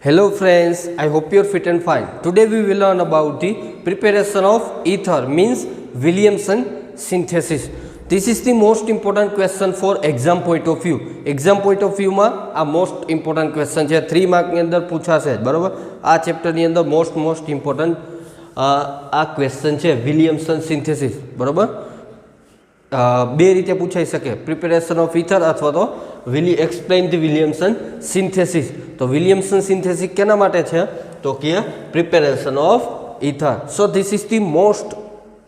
Hello friends, I hope you're fit and fine. Today we will learn about the preparation of ether means Williamson synthesis. This is the most important question for exam point of view. Exam point of view માં આ most important question છે 3 mark ની અંદર પૂછાશે બરોબર. આ chapter ની અંદર most important આ question છે Williamson synthesis બરોબર. બે રીતે પૂછાઈ શકે પ્રિપેરેશન ઓફ ઇથર અથવા તો એક્સપ્લેન ધી વિલિયમસન સિન્થેસિસ. તો વિલિયમસન સિન્થેસિસ કેના માટે છે તો કે preparation of ether. So this is the most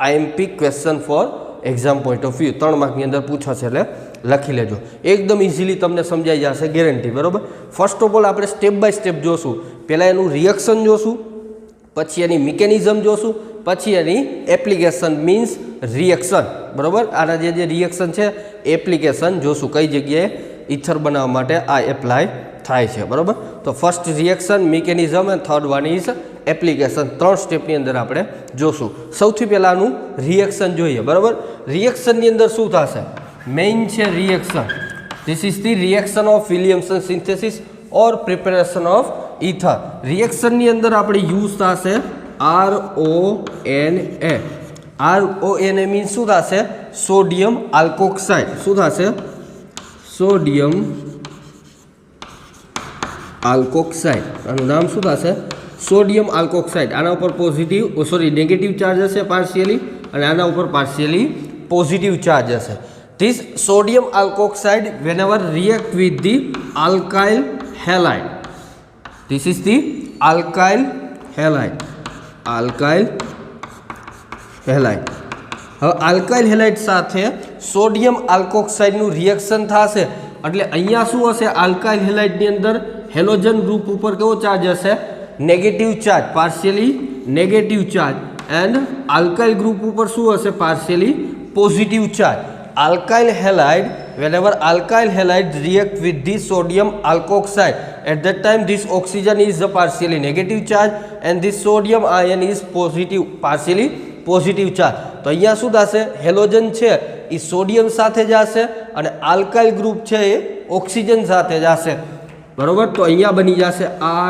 IMP question four exam point of view. 3 માર્કની અંદર પૂછાશે એટલે લખી લેજો. એકદમ ઇઝીલી તમને સમજાઈ જશે ગેરંટી બરાબર. ફર્સ્ટ ઓફ ઓલ આપણે સ્ટેપ બાય સ્ટેપ જોશું. પહેલાં એનું રિએક્શન જોશું, પછી એની મિકેનિઝમ જોશું, પછી એની એપ્લિકેશન મીન્સ રિએક્શન બરાબર. આના જે રિએક્શન છે એપ્લિકેશન જોશું કઈ જગ્યાએ ઇથર બનાવવા માટે આ એપ્લાય થાય છે બરાબર. તો first reaction, mechanism and third one is application. 3 સ્ટેપની અંદર આપણે જોશું. સૌથી પહેલાંનું રિએક્શન જોઈએ બરાબર. રિએક્શનની અંદર શું થશે? મેઇન છે reaction. This is the reaction of Williamson synthesis or preparation of ether. રિએક્શનની અંદર આપણે યુઝ થશે RONA. RONA મીન્સ શું થશે? Sodium alkoxide. શું થશે? Sodium alkoxide. આનું નામ શું થશે? Sodium alkoxide. આના ઉપર નેગેટિવ ચાર્જ હશે પાર્શિયલી અને આના ઉપર પાર્શિયલી પોઝિટિવ ચાર્જ હશે. This sodium alkoxide whenever react with the alkyl halide. This is the alkyl halide. Alkyl halide. હવે આલ્કાઇલ હેલાઇડ સાથે સોડિયમ આલ્કોક્સાઇડનું રિએક્શન થશે એટલે અહીંયા શું હશે? આલ્કાઇલ હેલાઇડની અંદર હેલોજન ગ્રુપ ઉપર કેવો ચાર્જ હશે? Negative charge, partially negative charge. And alkyl group ઉપર શું હશે? Partially positive charge. Alkyl halide, whenever alkyl halide react with the sodium alkoxide, at that time this oxygen is a partially negative charge and this sodium ion is positive, partially positive charge. તો અહીંયા શું થશે? Halogen છે એ sodium સાથે જશે અને alkyl group છે એ oxygen સાથે જશે બરોબર. તો અહીંયા બની જશે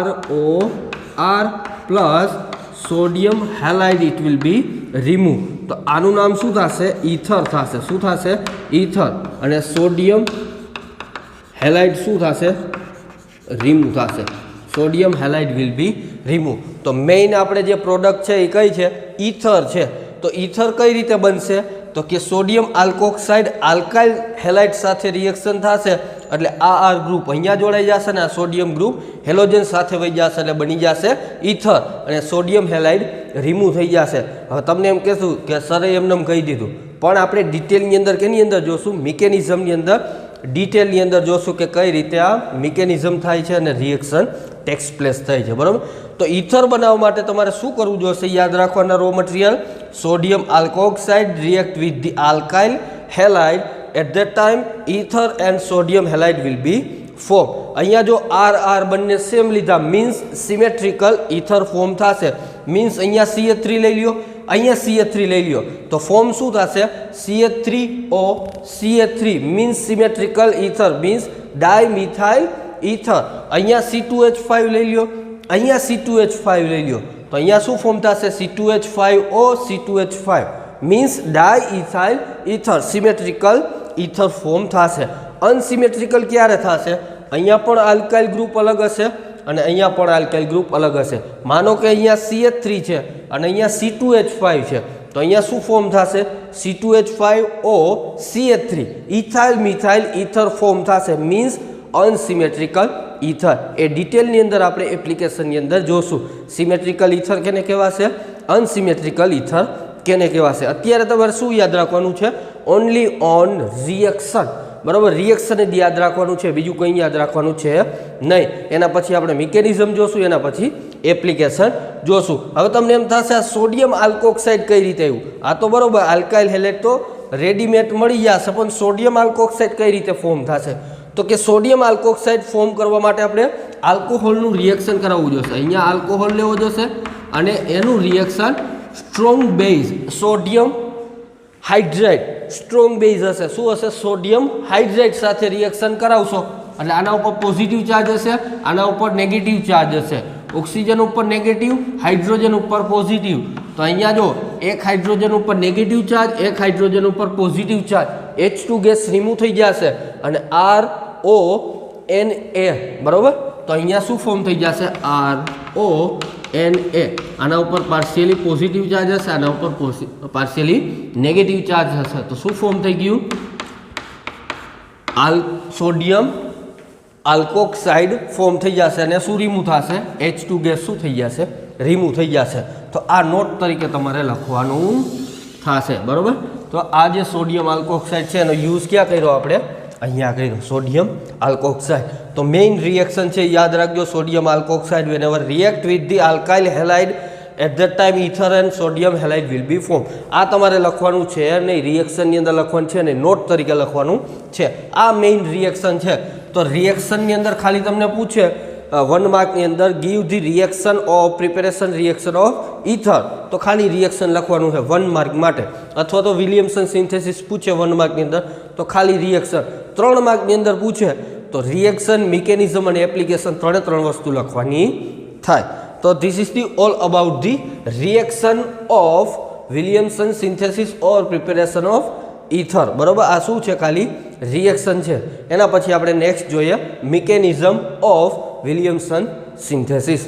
ROR plus sodium halide it will B remove. તો આનું નામ શું થશે? ઇથર થશે. શું થશે? ઇથર. અને સોડિયમ હેલાઇડ શું થશે? રિમૂવ થશે. Sodium halide will B remove. તો મેઇન આપણે જે પ્રોડક્ટ છે એ કઈ છે? ઇથર છે. તો ઇથર કઈ રીતે બનશે તો કે સોડિયમ આલ્કોક્સાઇડ આલ્કાઇલ હેલાઇડ સાથે રિએક્શન થશે એટલે આ ગ્રુપ અહીંયા જોડાઈ જશે ને આ સોડિયમ ગ્રુપ હેલોજન સાથે વહી જશે એટલે બની જશે ઇથર અને સોડિયમ હેલાઇડ રિમૂવ થઈ જશે. હવે તમને એમ કહેશું કે સરે એમને કહી દીધું, પણ આપણે ડિટેલની અંદર કેની અંદર જોશું? મિકેનિઝમની અંદર ડિટેલની અંદર જોશું કે કઈ રીતે આ મિકેનિઝમ થાય છે અને રિએક્શન ટેક્સ પ્લેસ થાય છે બરાબર. તો ઇથર બનાવવા માટે તમારે શું કરવું જોશે? યાદ રાખવાના raw material sodium alkoxide react with the alkyl halide. At that time ether and sodium halide will be form. અહીંયા જો RR બંને સેમ લીધા મીન્સ સિમેટ્રિકલ ઇથર ફોર્મ થશે. મીન્સ અહીંયા CH3 લઈ લ્યો, અહીંયા CH3 લઈ લ્યો તો ફોર્મ શું થશે? CH3O CH3 means symmetrical ether means dimethyl ether. અહીંયા C2H5 લઈ લ્યો, અહીંયા C2H5 લઈ લ્યો તો અહીંયા શું ફોર્મ થશે? C2H5O C2H5 means diethyl ether. Symmetrical ether form થશે. અનસિમેટ્રિકલ ક્યારે થશે? અહીંયા પણ આલ્કાઇલ ગ્રુપ અલગ હશે અને અહીંયા પણ આલ્કાઇલ ગ્રુપ અલગ હશે. માનો કે અહીંયા CH3 છે અને અહીંયા C2H5 છે તો અહીંયા શું ફોર્મ થશે? C2H5O CH3 ethyl methyl ether form થશે મીન્સ અનસિમેટ્રિકલ ઇથર. એ ડિટેલની અંદર આપણે એપ્લિકેશનની અંદર જોશું. સિમેટ્રિકલ ઇથર કેને કહેવાશે? અનસિમેટ્રિકલ ઇથર કેને કહેવાશે? અત્યારે તમારે શું યાદ રાખવાનું છે? ઓનલી ઓન રિએક્શન બરાબર. રિએક્શન જ યાદ રાખવાનું છે, બીજું કંઈ યાદ રાખવાનું છે નહીં. એના પછી આપણે મિકેનિઝમ જોશું, એના પછી એપ્લિકેશન જોશું. હવે તમને એમ થશે આ સોડિયમ આલ્કોક્સાઇડ કઈ રીતે આવ્યું? આ તો બરાબર આલ્કાઇલ હેલાઇડ તો રેડીમેડ મળી જશે, પણ સોડિયમ આલ્કોક્સાઇડ કઈ રીતે ફોર્મ થશે? તો કે સોડિયમ આલ્કોક્સાઇડ ફોર્મ કરવા માટે આપણે આલ્કોહોલનું રિએક્શન કરાવવું જોશે. અહીંયા આલ્કોહોલ લેવો જોશે અને એનું reaction strong base sodium hydrate strong base હશે. શું હશે? સોડિયમ હાઇડ્રેટ સાથે રિએક્શન કરાવશો એટલે આના ઉપર પોઝિટિવ ચાર્જ હશે, આના ઉપર નેગેટિવ ચાર્જ હશે. ઓક્સિજન ઉપર નેગેટિવ, હાઇડ્રોજન ઉપર પોઝિટિવ. તો અહીંયા જો એક હાઇડ્રોજન ઉપર નેગેટિવ ચાર્જ, એક હાઇડ્રોજન ઉપર positive charge, H2 gas remove થઈ જશે અને RONA બરોબર. તો અહીંયા શું ફોર્મ થઈ જશે? RONA. આના ઉપર પાર્શિયલી પોઝિટિવ ચાર્જ હશે, આના ઉપર પાર્શિયલી નેગેટિવ ચાર્જ હશે. તો શું ફોર્મ થઈ ગયું? સોડિયમ આલ્કોક્સાઇડ ફોર્મ થઈ જશે અને શું રિમૂવ થશે? H2 ગેસ શું થઈ જશે? રિમૂવ થઈ જશે. તો આ નોટ તરીકે તમારે લખવાનું થશે બરોબર. તો આ જે સોડિયમ આલ્કોક્સાઇડ છે એનો યુઝ ક્યાં કર્યો આપણે? અહીંયા કર્યો, સોડિયમ આલ્કોક્સાઇડ. તો મેઇન રિએક્શન છે યાદ રાખજો, sodium alkoxide whenever react with the alkyl halide at that time ether and sodium halide will be formed. આ તમારે લખવાનું છે નહીં, રિએક્શનની અંદર લખવાનું છે નહીં, નોટ તરીકે લખવાનું છે. આ મેઇન રિએક્શન છે. તો રિએક્શનની અંદર ખાલી તમને પૂછે 1 માર્કની અંદર give the reaction of preparation reaction of ether, તો ખાલી રિએક્શન લખવાનું છે 1 માર્ક માટે. અથવા તો વિલિયમસન સિન્થેસિસ પૂછે 1 માર્કની અંદર તો ખાલી રિએક્શન. 3 માર્કની અંદર પૂછે તો રિએક્શન, મિકેનિઝમ અને એપ્લિકેશન ત્રણ વસ્તુ લખવાની થાય. તો this is the all about the reaction of Williamson synthesis or preparation of ether બરોબર. આ શું છે? ખાલી રિએક્શન છે. એના પછી આપણે નેક્સ્ટ જોઈએ mechanism of Williamson synthesis.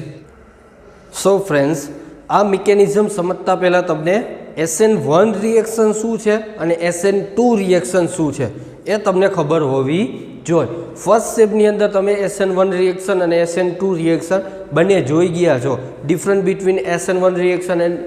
So friends, આ મિકેનિઝમ સમજતા પહેલાં તમને SN1 રિએક્શન શું છે અને SN2 રિએક્શન શું છે એ તમને ખબર હોવી જોઈએ. ફર્સ્ટ સ્ટેપની અંદર તમે SN1 રિએક્શન અને SN2 રિએક્શન બંને જોઈ ગયા છો. Different between SN1 reaction and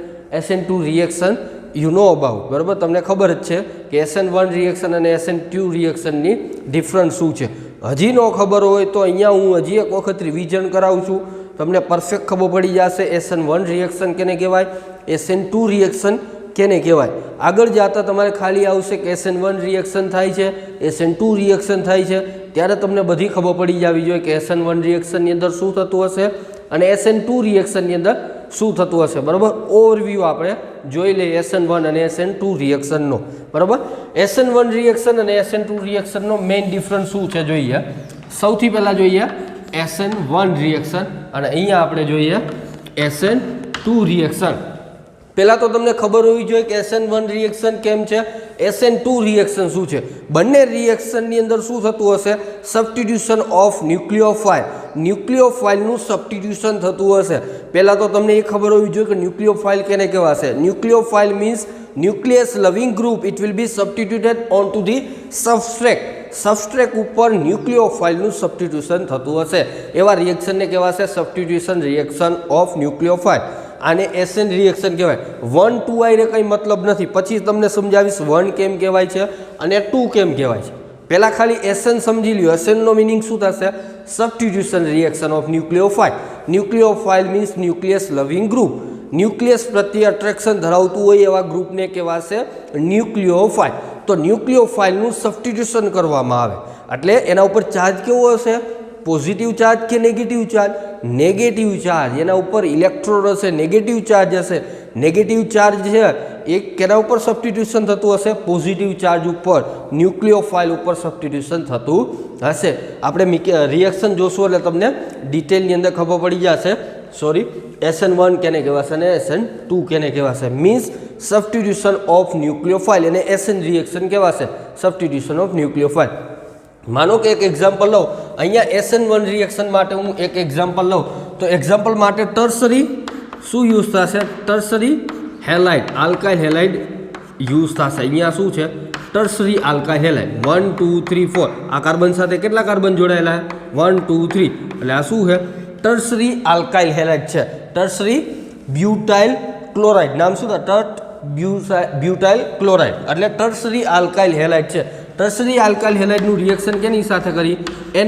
SN2 reaction you know about બરાબર. તમને ખબર જ છે કે SN1 રિએક્શન અને SN2 રિએક્શનની ડિફરન્સ શું છે. હજી ન ખબર હોય તો અહીંયા હું હજી એક વખત રિવિઝન કરાવું છું, તમને પરફેક્ટ ખબર પડી જશે SN1 રિએક્શન કેને કહેવાય, SN2 રિએક્શન કેને કહેવાય. આગળ જતા તમારે ખાલી આવશે કે SN1 રિએક્શન થાય છે, SN2 રિએક્શન થાય છે, ત્યારે તમને બધી ખબર પડી જવી જોઈએ કે SN1 રિએક્શનની અંદર શું થતું હશે અને SN2 રિએક્શનની અંદર શું થતું હશે બરાબર. ઓવરવ્યૂ આપણે જોઈ લઈએ SN1 અને SN2 રિએક્શનનો બરાબર. SN1 રિએક્શન અને SN2 રિએક્શનનો મેઇન ડિફરન્સ શું છે જોઈએ. સૌથી પહેલાં જોઈએ SN1 રિએક્શન અને અહીંયા આપણે જોઈએ SN2 રિએક્શન. પહેલાં તો તમને ખબર હોવી જોઈએ કે SN1 રિએક્શન કેમ છે, SN2 રિએક્શન શું છે. બંને રિએક્શનની અંદર શું થતું હશે? Substitution of nucleophile. ન્યુક્લિયોફાઇલનું સબસ્ટિટ્યુશન થતું હશે. પહેલાં તો તમને એ ખબર હોવી જોઈએ કે ન્યુક્લિયોફાઇલ કેને કહેવાશે. ન્યુક્લિયોફાઇલ means nucleus loving group. It will B substituted on to the substrate. Substrate ઉપર ન્યુક્લિયોફાઇલનું સબસ્ટિટ્યુશન થતું હશે. એવા રિએક્શનને કહેવાશે સબસ્ટિટ્યુશન રિએક્શન ઓફ ન્યુક્લિયોફાઇલ. આને SN રિએક્શન કહેવાય. 1 2 આઈને કંઈ મતલબ નથી, પછી તમને સમજાવીશ 1 કેમ કહેવાય છે અને 2 કેમ કહેવાય છે. પહેલાં ખાલી SN સમજી લ્યો. SNનો મિનિંગ શું થશે? Substitution reaction of nucleophile. Nucleophile means nucleus loving group. Nucleus પ્રત્યે અટ્રેક્શન ધરાવતું હોય એવા ગ્રુપને કહેવાશે ન્યુક્લિયોફાઇલ. તો ન્યુક્લિયોફાઇલનું સબસ્ટિટ્યુશન કરવામાં આવે એટલે એના ઉપર ચાર્જ કેવો હશે? પોઝિટિવ ચાર્જ કે નેગેટિવ ચાર્જ? Negative charge. એના ઉપર ઇલેક્ટ્રોન હશે, નેગેટિવ ચાર્જ હશે. નેગેટિવ ચાર્જ છે એ કેના ઉપર સબસ્ટિટ્યુશન થતું હશે? પોઝિટિવ ચાર્જ ઉપર, ન્યુક્લિયોફાઇલ ઉપર સબસ્ટિટ્યુશન થતું હશે. આપણે રિએક્શન જોશું એટલે તમને ડિટેલની અંદર ખબર પડી જશે. સોરી, SN1 કેને કહેવાશે અને SN2 કેને કહેવાશે. મીન્સ સબસ્ટિટ્યુશન ઓફ ન્યુક્લિયોફાઇલ અને SN રિએક્શન કહેવાશે સબસ્ટિટ્યુશન ઓફ ન્યુક્લિયોફાઇલ. માનો કે એક એક્ઝામ્પલ લઉં. અહીંયા SN1 રિએક્શન માટે હું એક એક્ઝામ્પલ લઉં તો એક્ઝામ્પલ માટે ટર્સરી શું યુઝ થશે? Tertiary halide, alkyl halide use થશે. અહીંયા શું છે? Tertiary alkyl halide. 1 2 3 4 આ કાર્બન સાથે કેટલા કાર્બન જોડાયેલા? 1 2 3. એટલે આ શું છે? ટર્સરી આલ્કાઇલ હેલાઇડ છે. Tertiary butyl chloride. નામ શું થાય? બ્યુટાઇલ ક્લોરાઇડ એટલે ટર્સરી આલ્કાઇલ હેલાઇડ છે. ટર્સરી આલ્કાઇલ હેલાઇડનું રિએક્શન કેની સાથે કરી?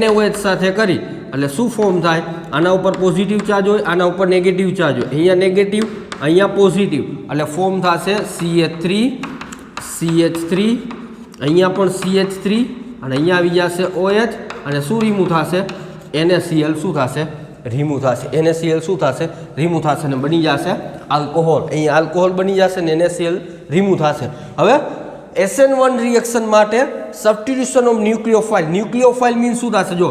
NaOH સાથે કરી એટલે શું ફોર્મ થાય? આના ઉપર પોઝિટિવ ચાર્જ હોય, આના ઉપર નેગેટિવ ચાર્જ હોય. અહીંયા નેગેટિવ, અહીંયા પોઝિટિવ એટલે ફોર્મ થશે CH3 CH3. અહીંયા પણ CH3 અને અહીંયા આવી જશે OH અને શું રિમૂવ થશે? NaCl શું થશે? રિમૂવ થશે. NaCl શું થશે? રિમૂવ થશે અને બની જશે આલ્કોહોલ. અહીંયા આલ્કોહોલ બની જશે ને NaCl રિમૂવ થશે. હવે SN1 રિએક્શન માટે substitution of nucleophile. Nucleophile means શું થશે? જો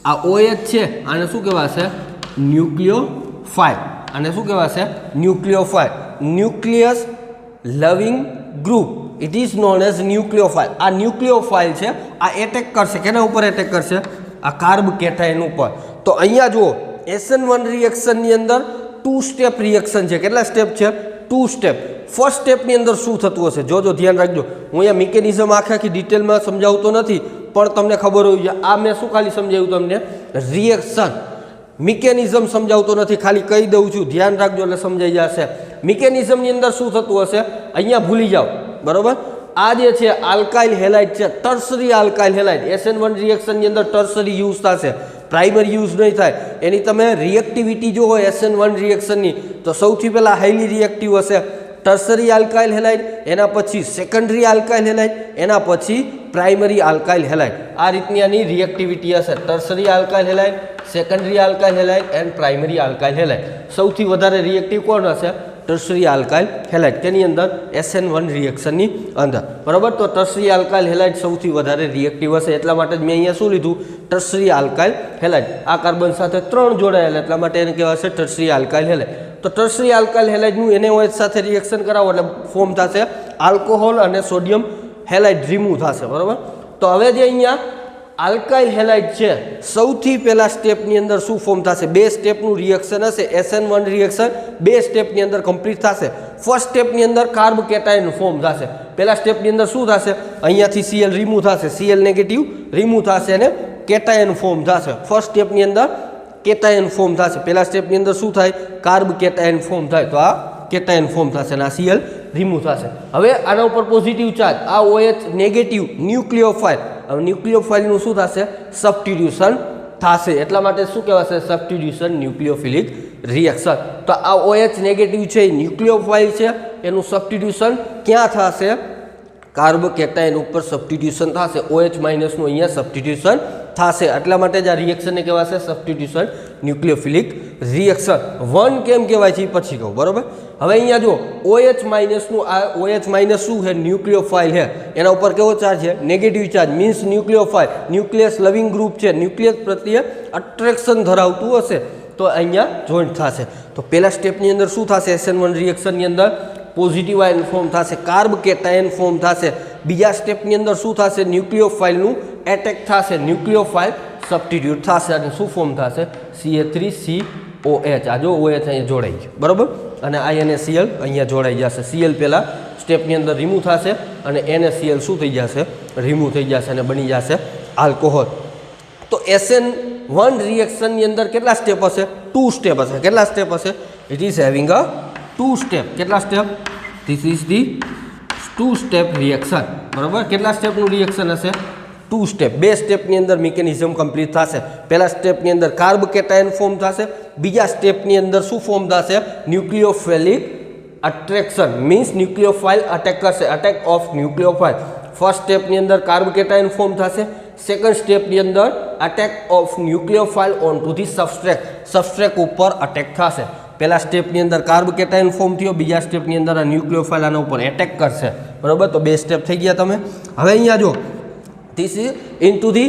આ OH છે આને શું કહેવાશે? ન્યુક્લિયોફાઇલ. આને શું કહેવાશે? Nucleophile. Nucleus loving group, it is known as nucleophile. આ ન્યુક્લિયોફાઇલ છે, આ એટેક કરશે. કેના ઉપર એટેક કરશે? આ કાર્બ કેટાયન ઉપર. તો અહીંયા જુઓ SN1 રિએક્શનની અંદર 2 સ્ટેપ રિએક્શન છે. કેટલા સ્ટેપ છે? 2 સ્ટેપ. ફર્સ્ટ સ્ટેપની અંદર શું થતું હશે? જોજો, ધ્યાન રાખજો. હું અહીંયા મિકેનિઝમ આખી ડિટેલમાં સમજાવતો નથી, પણ તમને ખબર હોવી જોઈએ. આ મેં શું ખાલી સમજાવ્યું તમને? રિએક્શન. મિકેનિઝમ સમજાવતો નથી, ખાલી કહી દઉં છું, ધ્યાન રાખજો એટલે સમજાઈ જશે. મિકેનિઝમની અંદર શું થતું હશે અહીંયા ભૂલી જાઓ, બરોબર. આ જે છે આલ્કાઇલ હેલાઇડ છે, ટર્સરી આલ્કાઇલ હેલાઇડ. SN1 રિએક્શનની અંદર ટર્સરી યુઝ થશે, પ્રાઇમરી યુઝ નહીં થાય. એની તમે રિએક્ટિવિટી જો હોય SN1 રિએક્શનની, તો સૌથી પહેલાં હાઈલી રિએક્ટિવ હશે ટર્સરી આલ્કાઇલ હેલાઇડ, એના પછી સેકન્ડરી આલ્કાઇલ હેલાઇડ, એના પછી પ્રાઇમરી આલ્કાઇલ હેલાઇડ. આ રીતની આની રિએક્ટિવિટી હશે. Tertiary alkyl halide, secondary alkyl halide and primary alkyl halide. સૌથી વધારે રિએક્ટિવ કોણ હશે? Tertiary alkyl halide. કેની અંદર? SN1 રિએક્શનની અંદર, બરાબર. તો ટર્સરી આલ્કાઇલ હેલાઇડ સૌથી વધારે રિએક્ટિવ હશે, એટલા માટે જ મેં અહીંયા શું લીધું? Tertiary alkyl halide. આ કાર્બન સાથે 3 જોડાયેલા, એટલા માટે એને કહેવાશે ટર્સરી આલ્કાઇલ હેલાઇડ. તો ટર્સરી આલ્કાઇલ હેલાઇડનું NaOH સાથે રિએક્શન કરાવો એટલે ફોર્મ થશે આલ્કોહોલ અને સોડિયમ હેલાઇડ રિમૂવ થશે, બરાબર. તો હવે જે અહીંયા આલ્કાઇલ હેલાઇડ છે, સૌથી પહેલા સ્ટેપની અંદર શું ફોર્મ થશે? 2 સ્ટેપનું રિએક્શન હશે. SN1 રિએક્શન 2 સ્ટેપની અંદર કમ્પ્લીટ થશે. ફર્સ્ટ સ્ટેપની અંદર કાર્બ કેટાયન ફોર્મ થશે. પહેલા સ્ટેપની અંદર શું થશે? અહીંયાથી Cl રિમૂવ થશે, Cl નેગેટિવ રિમૂવ થશે અને કેટાયન ફોર્મ થશે. ફર્સ્ટ સ્ટેપની અંદર કેટાયન ફોર્મ થશે. પહેલા સ્ટેપની અંદર શું થાય? કાર્બ કેટાયન ફોર્મ થાય. તો આ કેટાયન ફોર્મ થશે અને આ Cl રિમૂવ થશે. હવે આના ઉપર પોઝિટિવ ચાર્જ, આ OH નેગેટિવ ન્યુક્લિયોફાઇલ. હવે ન્યુક્લિયોફાઇલનું શું થશે? સબસ્ટિટ્યુશન થશે. એટલા માટે શું કહેવાશે? Substitution nucleophilic reaction. તો આ OH નેગેટિવ છે, ન્યુક્લિયોફાઇલ છે, એનું સબસ્ટિટ્યુશન ક્યાં થશે? કાર્બ કેટાયન ઉપર સબસ્ટિટ્યુશન થશે. OH માઇનસનું અહીંયા સબસ્ટિટ્યુશન થશે. એટલા માટે જ આ રિએક્શનને કહેવાશે સબસ્ટિટ્યુશન ન્યુક્લિયોફિલિક રિએક્શન. 1 કેમ કહેવાય છે એ પછી કહું, બરાબર. હવે અહીંયા જો OH માઇનસનું, આ OH માઇનસ શું છે? ન્યુક્લિયોફાઇલ છે. એના ઉપર કેવો ચાર્જ છે? Negative charge. Means ન્યુક્લિયોફાઇલ, nucleus loving group છે, ન્યુક્લિયસ પ્રત્યે અટ્રેક્શન ધરાવતું હશે, તો અહીંયા જોઈન્ટ થશે. તો પહેલા સ્ટેપની અંદર શું થશે? SN1 રિએક્શનની અંદર પોઝિટિવ આયન ફોર્મ થશે, કાર્બ કેટાયન ફોર્મ થશે. બીજા સ્ટેપની અંદર શું થશે? ન્યુક્લિયોફાઇલનું એટેક થશે, ન્યુક્લિયોફાઇલ સબસ્ટિટ્યુટ થશે અને શું ફોર્મ થશે? Ca3COH. આ જો OH અહીંયા જોડાઈ ગયું, બરાબર. અને NaCl અહીંયા જોડાઈ જશે. Cl પહેલાં સ્ટેપની અંદર રિમૂવ થશે અને NaCl શું થઈ જશે? રિમૂવ થઈ જશે અને બની જશે આલ્કોહોલ. તો SN1 રિએક્શનની અંદર કેટલા સ્ટેપ હશે? 2 સ્ટેપ હશે. કેટલા સ્ટેપ હશે? It is having a 2 step. કેટલા step? This is the 2 step reaction, બરાબર. કેટલા સ્ટેપનું રિએક્શન હશે? 2 સ્ટેપ. 2 સ્ટેપની અંદર મિકેનિઝમ કમ્પ્લીટ થશે. પહેલા સ્ટેપની અંદર કાર્બ કેટાયન ફોર્મ થશે. બીજા સ્ટેપની અંદર શું ફોર્મ થશે? Nucleophilic attraction. Means nucleophile attack કરશે, અટેક ઓફ ન્યુક્લિયોફાઇલ. ફર્સ્ટ સ્ટેપની અંદર કાર્બ કેટાયન ફોર્મ થશે. સેકન્ડ સ્ટેપની અંદર attack of nucleophile on to the substrate. Substrate ઉપર અટેક થશે. પહેલા સ્ટેપની અંદર કાર્બ કેટાયન ફોર્મ થયો, બીજા સ્ટેપની અંદર આ ન્યુક્લિયોફાઇલ આના ઉપર એટેક કરશે, બરાબર. તો 2 સ્ટેપ થઈ ગયા તમે. હવે અહીંયા જો this is into the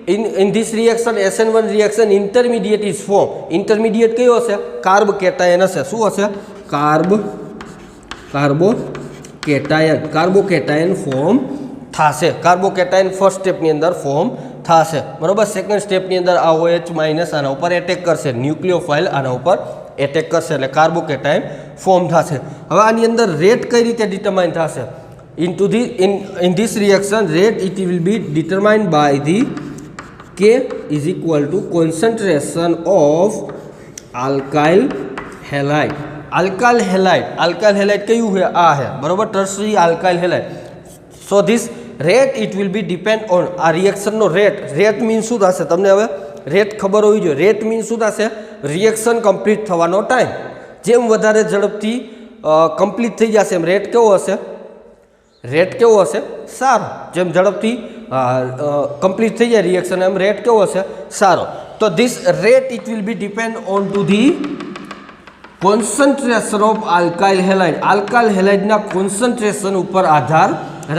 in this reaction, SN1 reaction, intermediate is formed. Intermediate કયો હશે? કાર્બ કેટાયન હશે. શું હશે? કાર્બોકેટાયન ફોર્મ થશે. કાર્બોકેટાયન ફર્સ્ટ સ્ટેપની અંદર ફોર્મ થશે, બરાબર. સેકન્ડ સ્ટેપની અંદર આ OH માઇનસ આના ઉપર એટેક કરશે, ન્યુક્લિયોફાઇલ આના ઉપર એટેક કરશે એટલે કાર્બોકેટાયન ફોર્મ થશે. હવે આની અંદર રેટ કઈ રીતે ડિટરમાઇન થશે? in this reaction, rate it will be determined by the K is equal to concentration of alkyl halide. alkyl halide કયું છે? આ છે, બરોબર. Tertiary alkyl halide. so this rate it will be depend on આ reaction નો rate means શું થશે? તમને હવે રેટ ખબર હોવી જોઈએ. રેટ મીન્સ શું થશે? રિએક્શન કમ્પ્લીટ થવાનો ટાઈમ. જેમ વધારે ઝડપથી કમ્પ્લીટ થઈ જશે એમ રેટ કેવો હશે? રેટ કેવો હશે? સારો. જેમ ઝડપથી કમ્પ્લીટ થઈ જાય રિએક્શન એમ રેટ કેવો હશે? સારો. તો this rate it will be depend on to the concentration of alkyl halide. Alkyl હેલાઇડના કોન્સન્ટ્રેશન ઉપર આધાર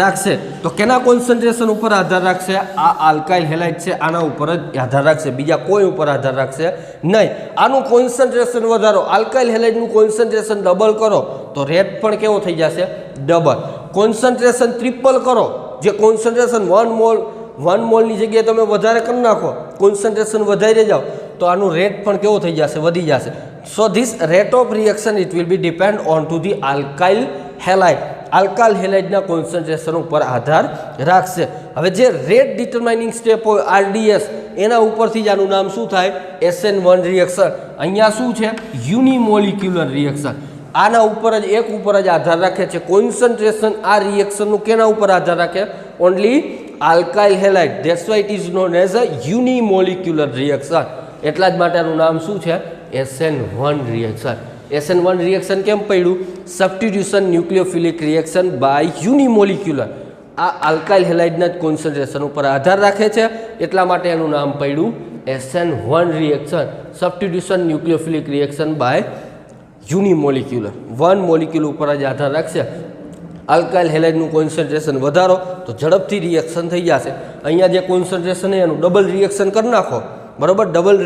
રાખશે તો કેના કોન્સન્ટ્રેશન ઉપર આધાર રાખશે? આ આલ્કાઇલ હેલાઇડ છે આના ઉપર જ આધાર રાખશે, બીજા કોઈ ઉપર આધાર રાખશે નહીં. આનું કોન્સન્ટ્રેશન વધારો, આલ્કાઇલ હેલાઇડનું કોન્સન્ટ્રેશન ડબલ કરો તો રેટ પણ કેવો થઈ જશે? ડબલ. કોન્સન્ટ્રેશન ટ્રિપલ કરો, જે કોન્સન્ટ્રેશન 1 મોલની જગ્યાએ તમે વધારે કરી નાખો, કોન્સન્ટ્રેશન વધારી જાઓ તો આનું રેટ પણ કેવો થઈ જશે? વધી જશે. So this rate of reaction it will be depend on to the alkyl halide. Alkyl હેલાઇડના કોન્સન્ટ્રેશન ઉપર આધાર રાખશે. હવે જે રેટ ડિટરમાઇનિંગ સ્ટેપ હોય RDS, એના ઉપરથી જ આનું નામ શું થાય? SN1 reaction. અહીંયા શું છે? યુનિમોલિક્યુલર રિએક્શન. આના ઉપર જ એક ઉપર જ આધાર રાખે છે કોન્સન્ટ્રેશન. આ રિએક્શનનું કેના ઉપર આધાર રાખે? Only alkyl halide. That's why it is known as a unimolecular reaction. એટલા જ માટે આનું નામ શું છે? SN1 reaction. SN1 રિએક્શન કેમ પડ્યું? Substitution nucleophilic reaction by unimolecular. આ આલ્કાઇલ હેલાઇડના જ કોન્સન્ટ્રેશન ઉપર આધાર રાખે છે, એટલા માટે એનું નામ પડ્યું SN1 reaction. Substitution nucleophilic reaction by unimolecular. 1 molecule ઉપર જ આધાર રાખશે. આલ્કાઇલ હેલાઇડનું કોન્સન્ટ્રેશન વધારો તો ઝડપથી રિએક્શન થઈ જશે. અહીંયા જે કોન્સન્ટ્રેશન છે એનું ડબલ રિએક્શન કરી નાખો, બરાબર, ડબલ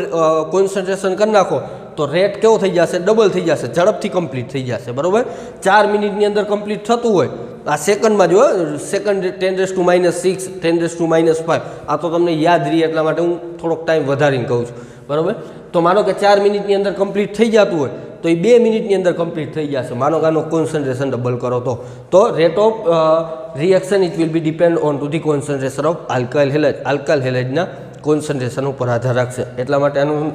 કોન્સન્ટ્રેશન કરી નાખો તો રેટ કેવો થઈ જશે? ડબલ થઈ જશે, ઝડપથી કમ્પ્લીટ થઈ જશે, બરાબર. 4 મિનિટની અંદર કમ્પ્લીટ થતું હોય, આ સેકન્ડમાં જો, સેકન્ડ 10⁻⁶, 10⁻⁵. આ તો તમને યાદ રહી એટલા માટે હું થોડોક ટાઈમ વધારીને કહું છું, બરાબર. તો માનો કે 4 મિનિટની અંદર કમ્પ્લીટ થઈ જતું હોય તો એ 2 મિનિટની અંદર કમ્પ્લીટ થઈ જશે. માનો કે આનો કોન્સન્ટ્રેશન ડબલ કરો તો rate of reaction it will be depend on to the concentration of alkyl halide. Alkyl હેલાઇડના કોન્સન્ટ્રેશન ઉપર આધાર રાખશે, એટલા માટે આનું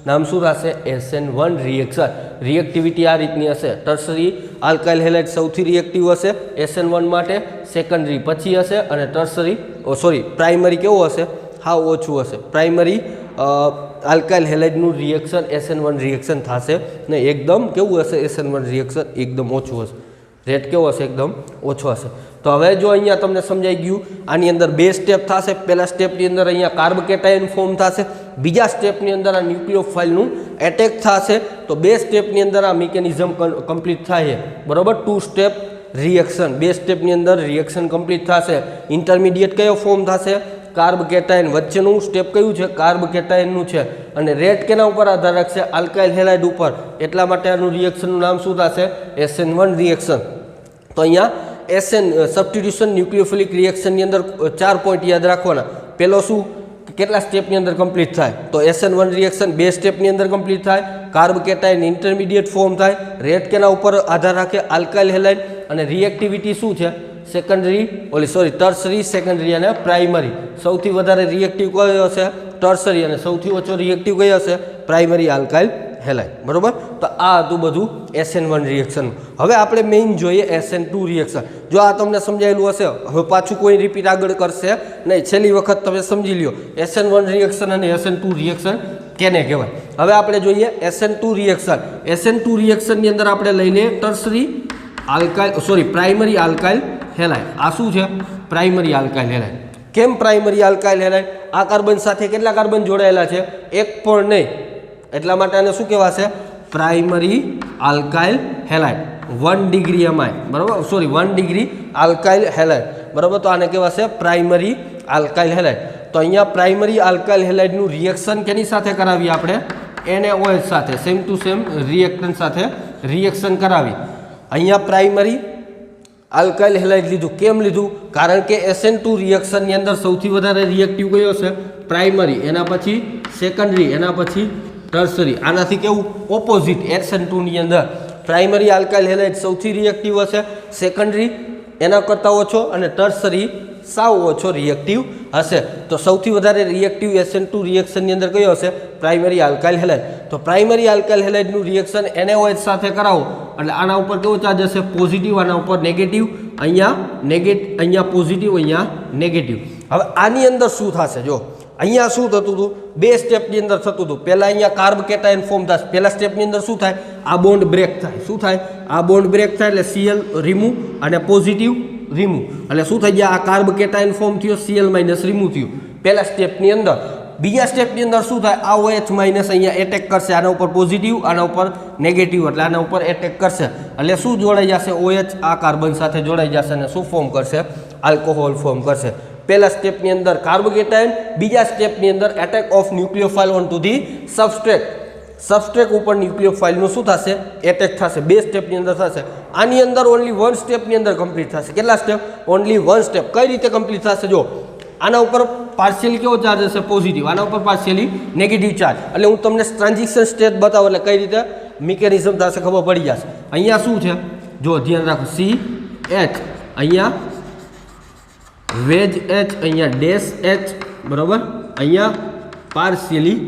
નામ શું થશે? SN1 reaction. રિએક્ટિવિટી આ રીતની હશે. ટર્સરી આલ્કાઇલ હેલાઇડ સૌથી રિએક્ટિવ હશે SN1 માટે, સેકન્ડરી પછી હશે, અને ટર્સરી પ્રાઇમરી કેવું હશે? હાવ ઓછું હશે. પ્રાઇમરી આલ્કાઇલ હેલાઇડનું રિએક્શન SN1 રિએક્શન થશે ને એકદમ કેવું હશે? SN1 રિએક્શન એકદમ ઓછું હશે. રેટ કેવો હશે? એકદમ ઓછો હશે. તો હવે જો અહીંયા તમને સમજાઈ ગયું, આની અંદર 2 સ્ટેપ થશે. પહેલા સ્ટેપની અંદર અહીંયા કાર્બકેટાયન ફોર્મ થશે, બીજા સ્ટેપની અંદર આ ન્યુક્લિયોફાઇલનું એટેક થશે. તો 2 સ્ટેપની અંદર આ મિકેનિઝમ કમ્પ્લીટ થાય, બરાબર. 2 સ્ટેપ રિએક્શન, 2 સ્ટેપની અંદર રિએક્શન કમ્પ્લીટ થશે. ઇન્ટરમીડિયેટ કયો ફોર્મ થશે? કાર્બકેટાયન. વચ્ચેનું સ્ટેપ કયું છે? કાર્બકેટાયનનું છે. અને રેટ કેના ઉપર આધાર રાખશે? આલ્કાઇલ હેલાઇડ ઉપર. એટલા માટે આનું રિએક્શનનું નામ શું થશે? SN1 reaction. તો અહીંયા સબસ્ટિટ્યુશન ન્યુક્લિયોફિલિક રિએક્શનની અંદર 4 પોઈન્ટ યાદ રાખવાના. પહેલો શું? કેટલા સ્ટેપની અંદર કમ્પ્લીટ થાય? તો SN1 રિએક્શન 2 સ્ટેપની અંદર કમ્પ્લીટ થાય. કાર્બકેટાયન ઇન્ટરમીડિયેટ ફોર્મ થાય. રેટ કેના ઉપર આધાર રાખે? Alkyl halide. અને રિએક્ટિવિટી શું છે? ટર્સરી, સેકન્ડરી અને પ્રાઇમરી. સૌથી વધારે રિએક્ટિવ કયો હશે? ટર્સરી. અને સૌથી ઓછો રિએક્ટિવ કયો હશે? પ્રાઇમરી આલ્કાઇલ હેલાઇડ, બરાબર. તો આ હતું બધું SN1 રિએક્શન. હવે આપણે મેઇન જોઈએ SN2 રિએક્શન. જો આ તમને સમજાયેલું હશે, હવે પાછું કોઈ રિપીટ આગળ કરશે નહીં, છેલ્લી વખત તમે સમજી લ્યો SN1 રિએક્શન અને SN2 રિએક્શન કેને કહેવાય. હવે આપણે જોઈએ SN2 રિએક્શન. SN2 રિએક્શનની અંદર આપણે લઈ લઈએ ટર્સરી પ્રાઇમરી આલ્કાઇલ હેલાઇડ. આ શું છે? Primary alkyl halide. કેમ પ્રાઇમરી આલ્કાઇલ હેલાઇડ? આ કાર્બન સાથે કેટલા કાર્બન જોડાયેલા છે? એક પણ નહીં. એટલા માટે આને શું કહેવાશે? Primary alkyl halide. 1 degree amine, બરાબર, 1 ડિગ્રી આલ્કાઇલ હેલાઇડ, બરાબર. તો આને કહેવાશે પ્રાઇમરી આલ્કાઇલ હેલાઇડ. તો અહીંયા પ્રાઇમરી આલ્કાઇલ હેલાઇડનું રિએક્શન કેની સાથે કરાવીએ આપણે? NaOH સાથે, સેમ ટુ સેમ રિએક્ટન્ટ સાથે રિએક્શન કરાવી. અહીંયા પ્રાઇમરી આલ્કાઇલ હેલાઇડ લીધું. કેમ લીધું? કારણ કે SN2 રિએક્શનની અંદર સૌથી વધારે રિએક્ટિવ કયો છે? પ્રાઇમરી, એના પછી સેકન્ડરી, એના પછી ટર્સરી. આનાથી કેવું? ઓપોઝિટ. SN2 ની અંદર પ્રાઇમરી આલ્કાઇલ હેલાઇડ સૌથી રિએક્ટિવ હશે, સેકન્ડરી એના કરતાં ઓછો, અને ટર્સરી સાવ ઓછો રિએક્ટિવ હશે. તો સૌથી વધારે રિએક્ટિવ SN2 રિએક્શનની અંદર કયો હશે? Primary alkyl halide. તો પ્રાઇમરી આલ્કાઇલ હેલાઇડનું રિએક્શન NaOH સાથે કરાવો એટલે આના ઉપર કેવો ચાર્જ હશે? પોઝિટિવ, આના ઉપર નેગેટિવ. અહીંયા પોઝિટિવ, અહીંયા નેગેટિવ. હવે આની અંદર શું થશે? જો અહીંયા શું થતું હતું? 2 સ્ટેપની અંદર થતું હતું. પહેલાં અહીંયા કાર્બકેટાયન ફોર્મ થશે. પહેલા સ્ટેપની અંદર શું થાય? આ બોન્ડ બ્રેક થાય. શું થાય? આ બોન્ડ બ્રેક થાય એટલે Cl રિમૂવ અને પોઝિટિવ રિમૂવ. એટલે શું થઈ ગયા? આ કાર્બકેટાયન ફોર્મ થયો, Cl માઇનસ રિમૂવ થયું પહેલા સ્ટેપની અંદર. બીજા સ્ટેપની અંદર શું થાય? આ OH માઇનસ અહીંયા એટેક કરશે, આના ઉપર પોઝિટિવ, આના ઉપર નેગેટિવ, એટલે આના ઉપર એટેક કરશે. એટલે શું જોડાઈ જશે? OH આ કાર્બન સાથે જોડાઈ જશે અને શું ફોર્મ કરશે? આલ્કોહોલ ફોર્મ કરશે. પહેલા સ્ટેપની અંદર કાર્બોકેટાયન, બીજા સ્ટેપની અંદર attack of nucleophile on to the substrate. Substrate ઉપર ન્યુક્લિયોફાઇલનું શું થશે? એટેક થશે. 2 સ્ટેપની અંદર થશે. આની અંદર ઓનલી 1 સ્ટેપની અંદર કમ્પ્લીટ થશે. કેટલા સ્ટેપ? Only 1 step. કઈ રીતે કમ્પ્લીટ થશે? જો આના ઉપર પાર્શિયલી કેવો ચાર્જ હશે? પોઝિટિવ. આના ઉપર પાર્શિયલી નેગેટિવ ચાર્જ. એટલે હું તમને ટ્રાન્ઝિશન સ્ટેટ બતાવું એટલે કઈ રીતે મિકેનિઝમ થશે ખબર પડી જશે. અહીંયા શું છે? જો ધ્યાન રાખો, સી એચ, અહીંયા વેજ એચ, અહીંયા ડેશ એચ, બરાબર. અહીંયા પાર્શિયલી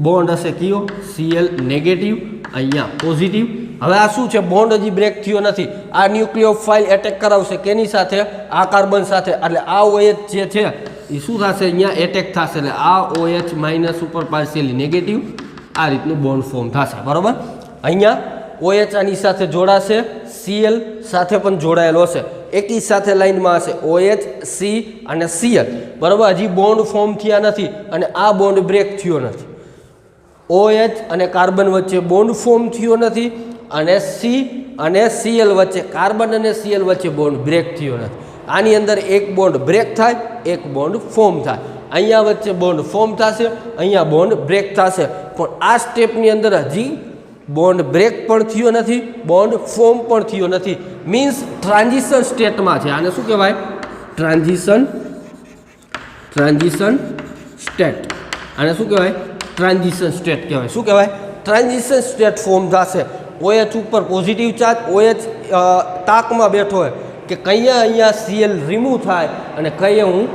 બોન્ડ હશે કયો? સીએલ નેગેટિવ, અહીંયા પોઝિટિવ. હવે આ શું છે? બોન્ડ હજી બ્રેક થયો નથી. આ ન્યુક્લિયોફાઇલ એટેક કરાવશે કેની સાથે? આ કાર્બન સાથે. એટલે આ OH જે છે એ શું થશે? અહીંયા એટેક થશે. એટલે આ OH માઇનસ ઉપર પાર્શિયલી નેગેટિવ, આ રીતનું બોન્ડ ફોર્મ થશે, બરાબર. અહીંયા OH આની સાથે જોડાશે, Cl સાથે પણ જોડાયેલો હશે, એકી સાથે લાઈનમાં હશે OH, C અને Cl, બરાબર. હજી બોન્ડ ફોર્મ થયા નથી અને આ બોન્ડ બ્રેક થયો નથી. OH અને કાર્બન વચ્ચે બોન્ડ ફોર્મ થયો નથી અને C અને Cl વચ્ચે, કાર્બન અને Cl વચ્ચે બોન્ડ બ્રેક થયો નથી. આની અંદર એક બોન્ડ બ્રેક થાય, એક બોન્ડ ફોર્મ થાય. અહીંયા વચ્ચે બોન્ડ ફોર્મ થશે, અહીંયા બોન્ડ બ્રેક થશે. પણ આ સ્ટેપની અંદર હજી બોન્ડ બ્રેક પણ થયો નથી, બોન્ડ ફોર્મ પણ થયો નથી. મીન્સ ટ્રાન્ઝિશન સ્ટેટમાં છે. આને શું કહેવાય? Transition state. આને શું કહેવાય? ટ્રાન્ઝિશન સ્ટેટ કહેવાય. શું કહેવાય? ટ્રાન્ઝિશન સ્ટેટ ફોર્મ થશે. OH ઉપર પોઝિટિવ ચાર્જ, OH તાકમાં બેઠો હોય કે કયા અહીંયા Cl રિમૂવ થાય અને કયા હું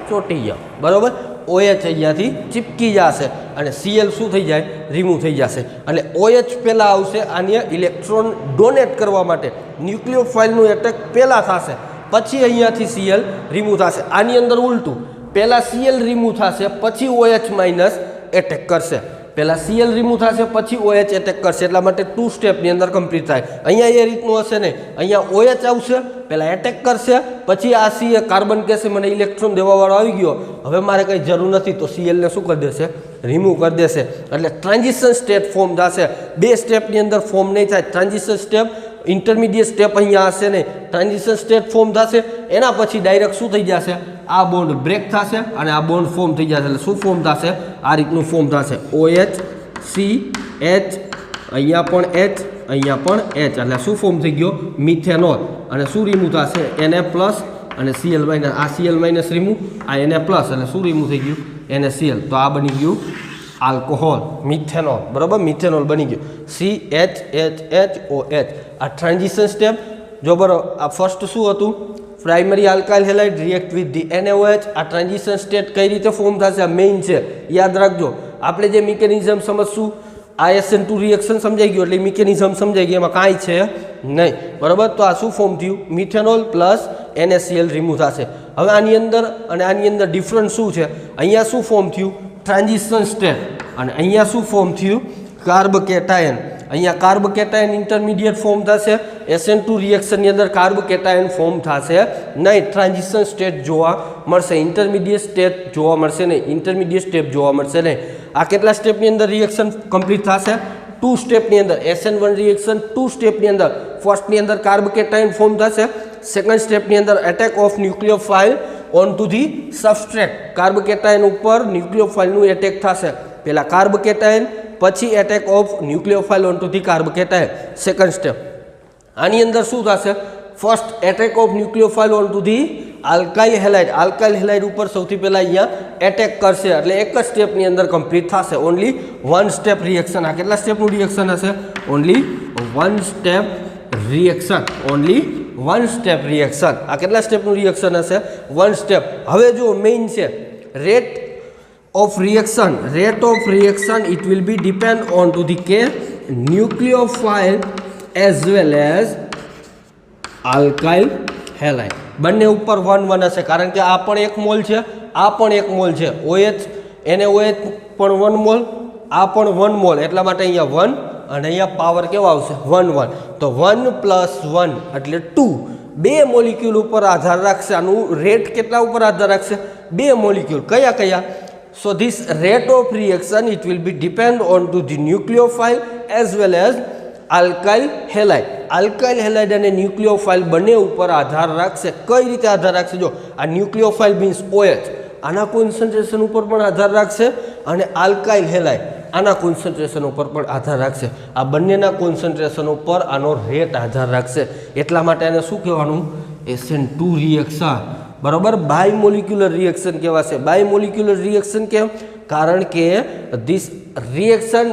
ચોંટી જાઉં, બરાબર. OH અહીંયાથી ચીપકી જશે અને Cl શું થઈ જાય? રિમૂવ થઈ જશે. એટલે OH પહેલાં આવશે આને ઇલેક્ટ્રોન ડોનેટ કરવા માટે. ન્યુક્લિયોફાઇલનું એટેક પહેલાં થશે, પછી અહીંયાથી Cl રિમૂવ થશે. આની અંદર ઉલટું, પહેલાં Cl રિમૂવ થશે, પછી OH માઇનસ એટેક કરશે. પહેલાં Cl રિમૂવ થશે, પછી OH એટેક કરશે. એટલા માટે 2 સ્ટેપની અંદર કમ્પ્લીટ થાય. અહીંયા એ રીતનું હશે નહીં. અહીંયા OH આવશે, પહેલાં એટેક કરશે, પછી આ Cl કાર્બન કહેશે મને ઇલેક્ટ્રોન દેવાવાળો આવી ગયો, હવે મારે કંઈ જરૂર નથી, તો Clને શું કરી દેશે? રિમૂવ કરી દેશે. એટલે ટ્રાન્ઝિશન સ્ટેટ ફોર્મ થશે. 2 સ્ટેપની અંદર ફોર્મ નહીં થાય. ટ્રાન્ઝિશન સ્ટેપ, ઇન્ટરમીડિયેટ સ્ટેપ અહીંયા હશે નહીં. ટ્રાન્ઝિશન સ્ટેટ ફોર્મ થશે, એના પછી ડાયરેક્ટ શું થઈ જશે? આ બોન્ડ બ્રેક થશે અને આ બોન્ડ ફોર્મ થઈ જશે. એટલે શું ફોર્મ થશે? આ રીતનું ફોર્મ થશે. OH, C, H, અહીંયા પણ H, અહીંયા પણ H. એટલે શું ફોર્મ થઈ ગયો? મિથેનોલ. અને શું રિમૂવ થશે? Na પ્લસ અને Cl માઇનસ. આ Cl માઇનસ રિમૂવ, આ Na પ્લસ, એટલે શું રિમૂવ થઈ ગયું? NaCl. તો આ બની ગયું આલ્કોહોલ, મિથેનોલ, બરાબર. મિથેનોલ બની ગયું. CHHHOH. આ ટ્રાન્ઝિશન સ્ટેપ. જો બરાબર, આ ફર્સ્ટ શું હતું? Primary alkyl halide react with the NaOH. આ ટ્રાન્ઝિશન સ્ટેટ કઈ રીતે ફોર્મ થશે? આ મેઇન છે, યાદ રાખજો. આપણે જે મિકેનિઝમ સમજશું, આ SN2 રિએક્શન સમજાઈ ગયું એટલે મિકેનિઝમ સમજાઈ ગયું, એમાં કાંઈ છે નહીં, બરાબર. તો આ શું ફોર્મ થયું? મિથેનોલ પ્લસ NaCl રિમૂવ થશે. હવે આની અંદર અને આની અંદર ડિફરન્સ શું છે? અહીંયા શું ફોર્મ થયું? Transition state. અને અહીંયા શું ફોર્મ થયું? કાર્બકેટાયન. અહીંયા કાર્બકેટાયન ઇન્ટરમીડિયેટ ફોર્મ થશે. SN2 રિએક્શનની અંદર કાર્બકેટાયન ફોર્મ થશે નહીં. ટ્રાન્ઝિશન સ્ટેટ જોવા મળશે, ઇન્ટરમીડિયેટ સ્ટેટ જોવા મળશે નહીં. ઇન્ટરમીડિયેટ સ્ટેપ જોવા મળશે નહીં. આ કેટલા સ્ટેપની અંદર રિએક્શન કમ્પ્લીટ થશે? 2 સ્ટેપની અંદર. SN1 રિએક્શન 2 સ્ટેપની અંદર. ફર્સ્ટની અંદર કાર્બકેટાયન ફોર્મ થશે, સેકન્ડ સ્ટેપની અંદર attack of nucleophile on to the substrate. Carbocation ઉપર ન્યુક્લિયોફાઇલનું એટેક થશે. પહેલાં કાર્બકેટાયન, પછી attack of nucleophile on to the carbocation, second step. આની અંદર શું થશે? First attack of nucleophile on to the alkyl halide. Alkyl halide ઉપર સૌથી પહેલાં અહીંયા એટેક કરશે. એટલે એક જ સ્ટેપની અંદર કમ્પ્લીટ થશે. Only 1 step reaction. આ કેટલા સ્ટેપનું રિએક્શન હશે? Only 1 step reaction. Only 1 step reaction. આ કેટલા સ્ટેપનું રિએક્શન હશે? 1 સ્ટેપ. હવે જો મેઇન છે rate of reaction, it will be depend on to the K nucleophile as well as alkyl halide. બંને ઉપર 1 1 હશે, કારણ કે આ પણ 1 મોલ છે, આ પણ 1 મોલ છે. OH, NaOH પણ 1 મોલ, આ પણ 1 મોલ. એટલા માટે અહીંયા 1 અને અહીંયા પાવર કેવો આવશે? 1 1. તો 1 + 1 એટલે 2. 2 મોલિક્યુલ ઉપર આધાર રાખશે. આનું રેટ કેટલા ઉપર આધાર રાખશે? 2 મોલિક્યુલ. કયા કયા? So this rate of reaction, it will be depend on to the nucleophile as well as alkyl halide. Alkyl halide અને ન્યુક્લિયોફાઇલ બંને ઉપર આધાર રાખશે. કઈ રીતે આધાર રાખશે? જો આ ન્યુક્લિયોફાઇલ મીન્સ OH, આના કોન્સન્ટ્રેશન ઉપર પણ આધાર રાખશે અને આલ્કાઇલ હેલાઇડ આના કોન્સન્ટ્રેશન ઉપર પણ આધાર રાખશે. આ બંનેના કોન્સન્ટ્રેશન ઉપર આનો રેટ આધાર રાખશે. એટલા માટે આને શું કહેવાનું? SN2 reaction. બરાબર, બાયમોલિક્યુલર રિએક્શન કહેવાશે. બાયમોલિક્યુલર રિએક્શન કેમ? કારણ કે this reaction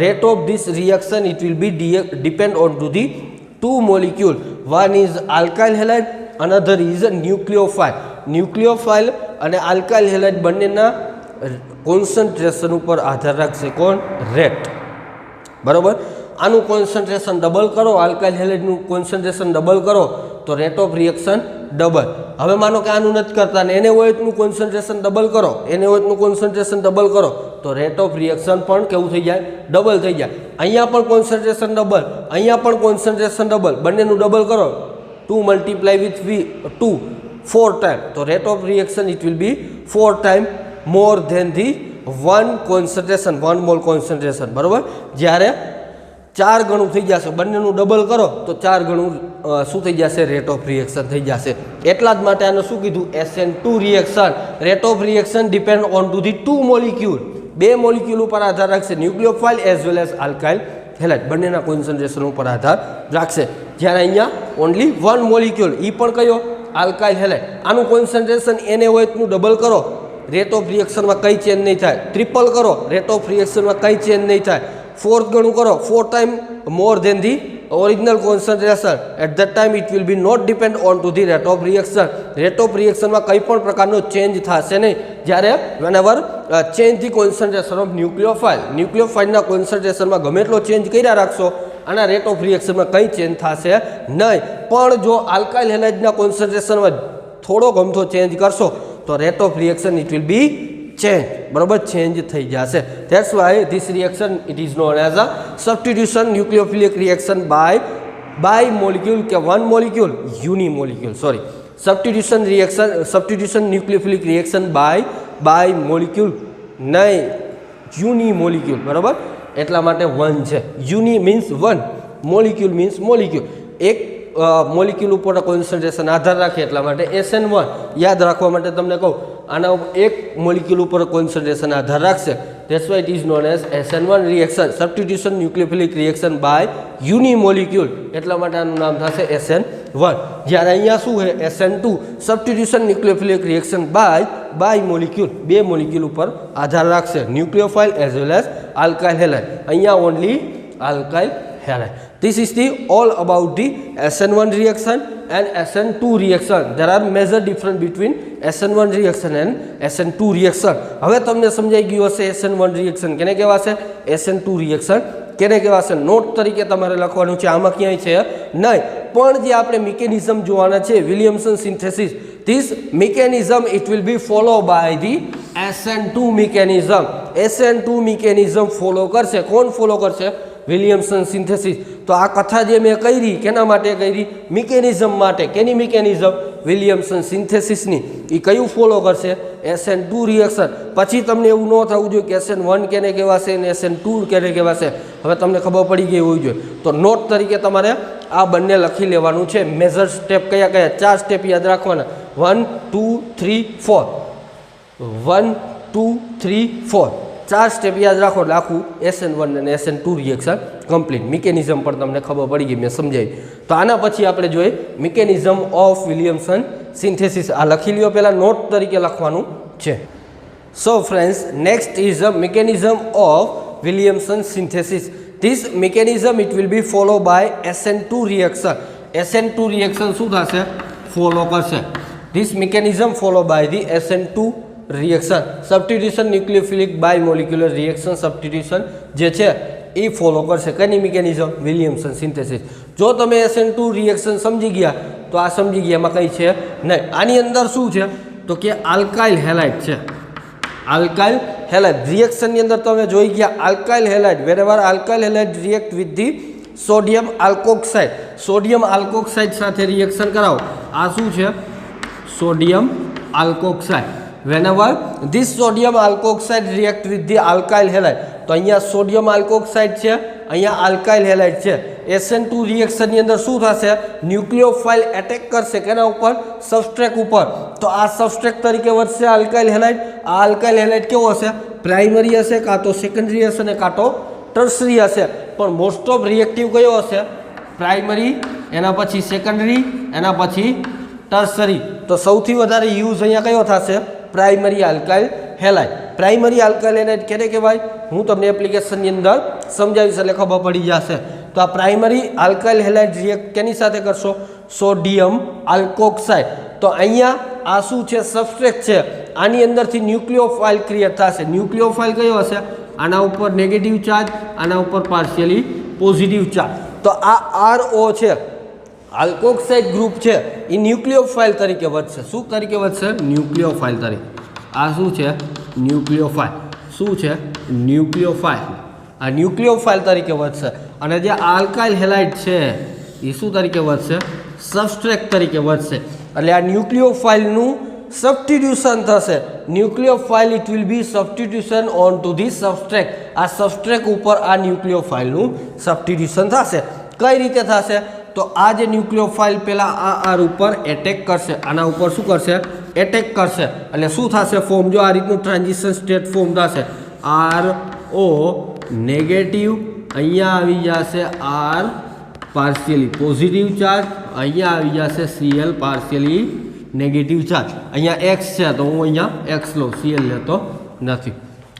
rate of this reaction it will be depend on to the two molecule. One is alkyl halide, another is a nucleophile. ન્યુક્લિયોફાઇલ અને આલ્કાઇલ હેલાઇડ બંનેના કોન્સન્ટ્રેશન ઉપર આધાર રાખશે. કોણ? રેટ. બરાબર, આનું કોન્સન્ટ્રેશન ડબલ કરો, આલ્કાઇલ હેલાઇડનું કોન્સન્ટ્રેશન ડબલ કરો તો રેટ ઓફ રિએક્શન ડબલ. હવે માનો કે આનું નથી કરતા ને NaOH કોન્સન્ટ્રેશન ડબલ કરો, NaOH કોન્સન્ટ્રેશન ડબલ કરો તો રેટ ઓફ રિએક્શન પણ કેવું થઈ જાય? ડબલ થઈ જાય. અહીંયા પણ કોન્સન્ટ્રેશન ડબલ, અહીંયા પણ કોન્સન્ટ્રેશન ડબલ, બંનેનું ડબલ કરો 2 મલ્ટીપ્લાય વિથ 2 4 ટાઈમ તો rate of reaction it will be 4 time more than the 1 concentration, 1 mole concentration. બરાબર, જ્યારે 4 ગણું થઈ જશે, બંનેનું ડબલ કરો તો 4 ગણું શું થઈ જશે? રેટ ઓફ રિએક્શન થઈ જશે. એટલા જ માટે આને શું કીધું? SN2 reaction. Rate of reaction depend on to the 2 molecule. 2 molecule ઉપર આધાર રાખશે. Nucleophile as well as alkyl halide બંનેના કોન્સન્ટ્રેશન ઉપર આધાર રાખશે. જ્યારે અહીંયા ઓનલી 1 મોલિક્યુલ, એ પણ કયો? Alkyl halide. આનું કોન્સન્ટ્રેશન NaOH નું ડબલ કરો, રેટ ઓફ રિએક્શનમાં કંઈ ચેન્જ નહીં થાય. ટ્રિપલ કરો, રેટ ઓફ રિએક્શનમાં કંઈ ચેન્જ નહીં થાય. 4th ગણું કરો, 4 time more than the original concentration. At that time it will be not depend on to the rate of reaction. Rate of રિએક્શનમાં કંઈ પણ પ્રકારનો ચેન્જ થશે નહીં. જ્યારે whenever change the concentration of nucleophile, ન્યુક્લિયોફાઇલના કોન્સન્ટ્રેશનમાં ગમે એટલો ચેન્જ કર્યા રાખશો, આના રેટ ઓફ રિએક્શનમાં કંઈ ચેન્જ થશે નહીં. પણ જો આલ્કાઇલ હેલાઇડના કોન્સન્ટ્રેશનમાં થોડો ગમતો ચેન્જ કરશો તો rate of reaction it will be change. બરાબર, ચેન્જ થઈ જશે. That's why this reaction it is known as a substitution nucleophilic reaction by molecule કે 1 molecule unimolecule. Sorry, substitution nucleophilic reaction by molecule નહીં, unimolecule. બરાબર, એટલા માટે 1 છે. Uni means 1, molecule means molecule. એક મોલિક્યુલ ઉપર કોન્સન્ટ્રેશન આધાર રાખે એટલા માટે SN1. યાદ રાખવા માટે તમને કહું, આના એક મોલિક્યુલ ઉપર કોન્સન્ટ્રેશન આધાર રાખશે. That's why it is known as SN1 reaction, substitution nucleophilic reaction by unimolecule. એટલા માટે આનું નામ થશે SN1. જ્યારે અહીંયા શું છે? SN2, substitution nucleophilic reaction by molecule. 2 molecule ઉપર આધાર રાખશે, nucleophile as well as alkyl halide. અહીંયા only alkyl halide. This is the all about the SN1 reaction and SN2 reaction. There are major difference between SN1 reaction and SN2 reaction. હવે તમને સમજાઈ ગયું હશે SN1 reaction કેને કહેવાશે, SN2 reaction કેને કહેવાશે. નોટ તરીકે તમારે લખવાનું છે, આમાં ક્યાંય છે નહીં. પણ જે આપણે મિકેનિઝમ જોવાના છે, Williamson synthesis, this mechanism it will be followed by the SN2 mechanism. SN2 mechanism follow કરશે. કોણ ફોલો કરશે? Williamson synthesis. તો આ કથા જે મેં કરી કેના માટે કરી? મિકેનિઝમ માટે. કેની મિકેનિઝમ? વિલિયમસન સિન્થેસિસની. એ કયું ફોલો કરશે? SN2 reaction. પછી તમને એવું ન થવું જોઈએ કે SN1 કેને કહેવાશે અને SN2 કેને કહેવાશે. હવે તમને ખબર પડી ગઈ હોવી જોઈએ. તો નોટ તરીકે તમારે આ બંને લખી લેવાનું છે. મેજર સ્ટેપ કયા કયા? 4 સ્ટેપ યાદ રાખવાના. 1 2 3 4. 1 2 3 4. 4 સ્ટેપ યાદ રાખો એટલે આખું SN1 અને SN2 રિએક્શન કમ્પ્લીટ. મિકેનિઝમ પણ તમને ખબર પડી ગઈ, મેં સમજાવી. તો આના પછી આપણે જોઈએ મિકેનિઝમ ઓફ વિલિયમસન સિન્થેસિસ. આ લખી લ્યો, પહેલાં નોટ તરીકે લખવાનું છે. So friends, next is a mechanism of Williamson synthesis. This mechanism it will be follow by SN2 reaction. SN2 reaction શું થશે? ફોલો કરશે. This mechanism follow by the SN2 reaction. Substitution nucleophilic by molecular reaction substitution જે છે એ follow કરશે. કની mechanism? Williamson synthesis. જો તમે SN2 રિએક્શન સમજી ગયા તો આ સમજી ગયા, એમાં કંઈ છે નહીં. આની અંદર શું છે તો કે આલ્કાઇલ હેલાઇડ છે. આલ્કાઇલ હેલાઇડ રિએક્શનની અંદર તમે જોઈ ગયા alkyl halide. વેરેવર alkyl halide react with the sodium alkoxide. Sodium alkoxide સાથે રિએક્શન કરાવો. આ શું છે? Sodium alkoxide. Whenever this sodium alkoxide react with the alkyl halide, तो अहींया सोडियम आल्कोक्साइड है, अहींया आल्काइल हेलाइड है। SN2 रिएक्शन अंदर शू थशे? न्यूक्लियोफाइल एटेक करशे केना उपर? सबस्ट्रेट उपर। तो आ सबस्ट्रेट तरीके वर्तशे आल्काइल हेलाइड। आ आल्काइल हेलाइड केवो हशे? प्राइमरी हशे, कां तो सेकंडरी हशे ने कां तो टर्सरी हशे। पण मोस्ट ऑफ रिएक्टिव कयो हशे? प्राइमरी, एना पछी सेकंडरी, एना पछी टर्सरी। तो सौथी वधारे यूज अहींया कयो थशे? Primary alkyl halide. Primary alkyl halide केने कहेवाय? हूँ तमने एप्लिकेशन अंदर समझावीश એટલે ખબર પડી જશે। तो आ प्राइमरी आल्काइल हेलाइड रिएक्ट केनी साथे करशो? सोडियम आल्कोक्साइड। तो अहींया आ शुं छे? सबस्ट्रेट छे। आनी अंदरथी न्यूक्लियोफाइल क्रिएट थशे। न्यूक्लियोफाइल कयो हशे? आना उपर नेगेटिव चार्ज, आना उपर पार्शियली पॉजिटिव चार्ज। तो आ RO छे, आल्कोक्साइड ग्रुप है, ये न्यूक्लियोफाइल तरीके वर्तशे। शू तरीके वर्तशे? न्यूक्लियोफाइल तरीके। आ शू है? न्यूक्लियोफाइल। शू है? न्यूक्लियोफाइल। आ न्यूक्लियोफाइल तरीके वर्तशे। अने जे आल्काइल हेलाइड है ये शू तरीके वर्तशे? सबस्ट्रेट तरीके वर्तशे। एटले आ न्यूक्लियोफाइलनुं सब्स्टिट्यूशन थशे। Nucleophile it will be substitution on to the substrate. आ सबस्ट्रेट उपर आ न्यूक्लियोफाइलनुं सब्स्टिट्यूशन थशे। कई रीते थशे? तो आज न्यूक्लियोफाइल पहला आर ऊपर एटेक करशे, आना ऊपर शू करशे? एटेक करशे। એટલે શું થશે? ફોર્મ જો આ રીતનું ટ્રાન્ઝિશન સ્ટેટ ફોર્મ થશે। RO નેગેટિવ, અહીંયા આવી જશે R પાર્શિયલી પોઝિટિવ ચાર્જ, અહીંયા આવી જશે Cl પાર્શિયલી નેગેટિવ ચાર્જ। અહીંયા X છે તો હું અહીંયા X લઉં, Cl લેતો નથી।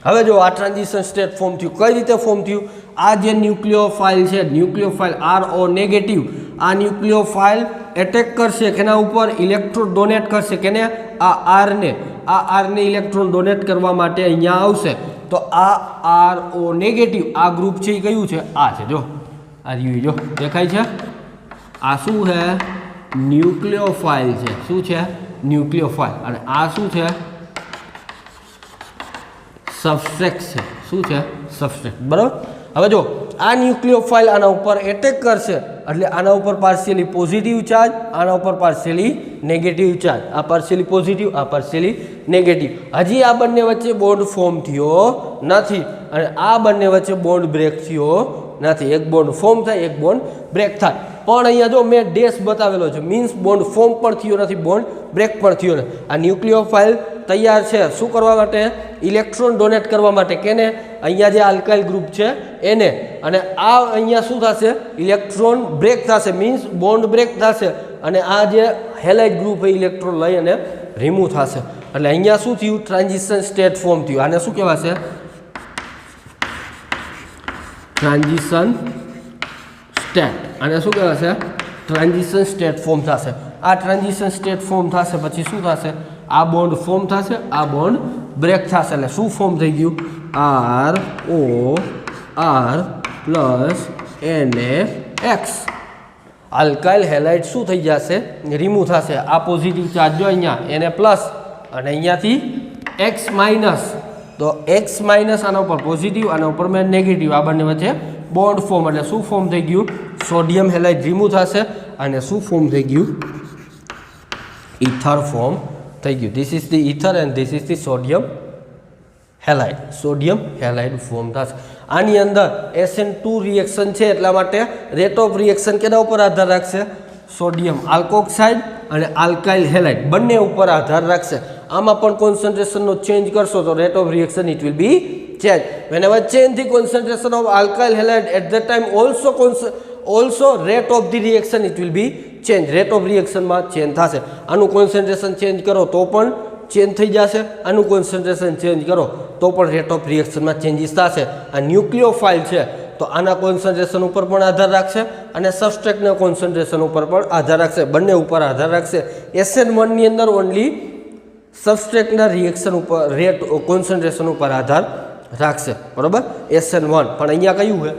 હવે જો આ ટ્રાન્ઝિશન સ્ટેટ ફોર્મ થયું, કઈ રીતે ફોર્મ થયું? આ જે ન્યુક્લિયોફાઇલ છે, ન્યુક્લિયોફાઇલ RO નેગેટિવ, આ ન્યુક્લિયોફાઇલ એટેક કરશે કેના ઉપર? ઇલેક્ટ્રોન ડોનેટ કરશે કેને? આ R ને। આ R ને ઇલેક્ટ્રોન ડોનેટ કરવા માટે અહીંયા આવશે। તો આ RO નેગેટિવ આ ગ્રુપ છે એ કયું છે? આ છે। જો આ રહ્યું, જો દેખાય છે? આ શું છે? ન્યુક્લિયોફાઇલ છે। શું છે? ન્યુક્લિયોફાઇલ। અને આ શું છે? सबस्ट्रेट है। शू है? सबस्ट्रेट। बराबर। हवे जो आ न्यूक्लियोफाइल आना ऊपर एटेक करशे एटले आना ऊपर पार्शियली पॉजिटिव चार्ज, आना ऊपर पार्शियली नेगेटिव चार्ज। आ पार्शियली पॉजिटिव, आ पार्शियली नेगेटिव। हजी आ बंने वच्चे बॉन्ड फॉर्म थयो नथी अने आ बंने वच्चे बॉन्ड ब्रेक थयो नथी। एक बॉन्ड फॉर्म थाय, एक बॉन्ड ब्रेक थाय। पण अहींया जो मैं डेश बतावेलो छे, मीन्स बॉन्ड फॉर्म पण थयो नथी, बॉन्ड ब्रेक पण थयो नथी। आ न्यूक्लियोफाइल तैयार है शू करवा माटे? इलेक्ट्रॉन डोनेट करवा माटे केने? अहींया जे आल्काइल ग्रुप है एने। अने आ अहींया शू थशे? इलेक्ट्रॉन ब्रेक थशे, मीन्स बॉन्ड ब्रेक थशे। अने आ जे हेलाइड ग्रुप है इलेक्ट्रॉन लई अने रिमूव थशे। एटले अहींया शू थयुं? ट्रांजिशन स्टेट फॉर्म थयुं। आने शू कहेवाशे? Transition state. आने शू कहेवाशे? ट्रांजिशन स्टेट फॉर्म थशे। आ ट्रांजिशन स्टेट फॉर्म थशे पछी शू थशे? आ बॉन्ड फॉर्म थशे, आ बॉन्ड ब्रेक थशे। એટલે શું ફોર્મ થઈ ગયું? RO R plus NaX। Alkyl halide શું થઈ જશે? રિમૂવ થશે। આ પોઝિટિવ ચાર્જ જો અહીંયા Na પ્લસ અને અહીંયાથી X માઇનસ। તો X માઇનસ આના ઉપર પોઝિટિવ, આના ઉપર મેં નેગેટિવ, આ બંને વચ્ચે બોન્ડ ફોર્મ। એટલે શું ફોર્મ થઈ ગયું? સોડિયમ હેલાઇડ રિમૂવ થશે અને શું ફોર્મ થઈ ગયું? ઈથર ફોર્મ થઈ ગયું। This is the ether and this is the sodium halide. Sodium halide form થશે। આની અંદર SN2 રિએક્શન છે એટલા માટે રેટ ઓફ રિએક્શન કેના ઉપર આધાર રાખશે? સોડિયમ આલ્કોક્સાઇડ અને આલ્કાઇલ હેલાઇડ બંને ઉપર આધાર રાખશે। આમાં પણ કોન્સન્ટ્રેશનનો ચેન્જ કરશો તો rate of reaction it will be change. whenever change the concentration of alkyl halide at that time also rate of the reaction it will be change। rate of reaction માં change થશે। આનું concentration change કરો તો પણ change થઈ જશે, આનું concentration change કરો તો પણ રેટ ઓફ રિએક્શનમાં ચેન્જીસ થશે। આ ન્યુક્લિયોફાઇલ છે તો આના કોન્સન્ટ્રેશન ઉપર પણ આધાર રાખશે અને સબસ્ટ્રેટના કોન્સન્ટ્રેશન ઉપર પણ આધાર રાખશે, બંને ઉપર આધાર રાખશે। SN1 ની અંદર ઓનલી સબસ્ટ્રેટના રિએક્શન ઉપર રેટ કોન્સન્ટ્રેશન ઉપર આધાર રાખશે, બરાબર। SN1 પણ અહીંયા કયું છે?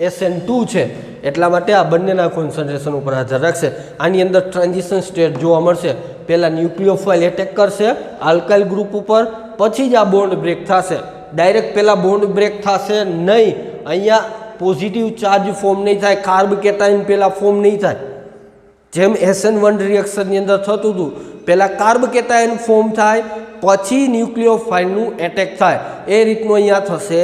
SN2 છે એટલા માટે આ બંનેના કોન્સન્ટ્રેશન ઉપર આધાર રાખશે। આની અંદર ટ્રાન્ઝિશન સ્ટેટ જોવા મળશે। પહેલાં ન્યુક્લિયોફાઇલ એટેક કરશે આલ્કાઇલ ગ્રુપ ઉપર, પછી જ આ બોન્ડ બ્રેક થશે। ડાયરેક્ટ પહેલાં બોન્ડ બ્રેક થશે નહીં, અહીંયા પોઝિટિવ ચાર્જ ફોર્મ નહીં થાય, કાર્બ કેટાઇન પહેલાં ફોર્મ નહીં થાય। જેમ SN1 રિએક્શનની અંદર થતું હતું, પહેલાં કાર્બ કેટાઇન ફોર્મ થાય, પછી ન્યુક્લિયોફાઇલનું એટેક થાય એ રીતનું અહીંયા થશે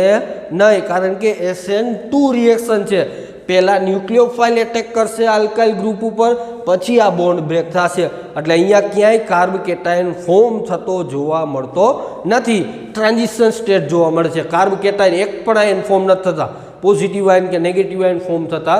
નહીં, કારણ કે SN2 રિએક્શન છે. પહેલાં ન્યુક્લિયોફાઇલ એટેક કરશે આલ્કાઇલ ગ્રુપ ઉપર, પછી આ બોન્ડ બ્રેક થશે. એટલે અહીંયા ક્યાંય કાર્બ કેટાયન ફોર્મ થતો જોવા મળતો નથી. ટ્રાન્ઝિશન સ્ટેટ જોવા મળે છે. કાર્બ કેટાયન એક પણ આયન ફોર્મ નથી થતા, પોઝિટિવ આયન કે નેગેટિવ આયન ફોર્મ થતા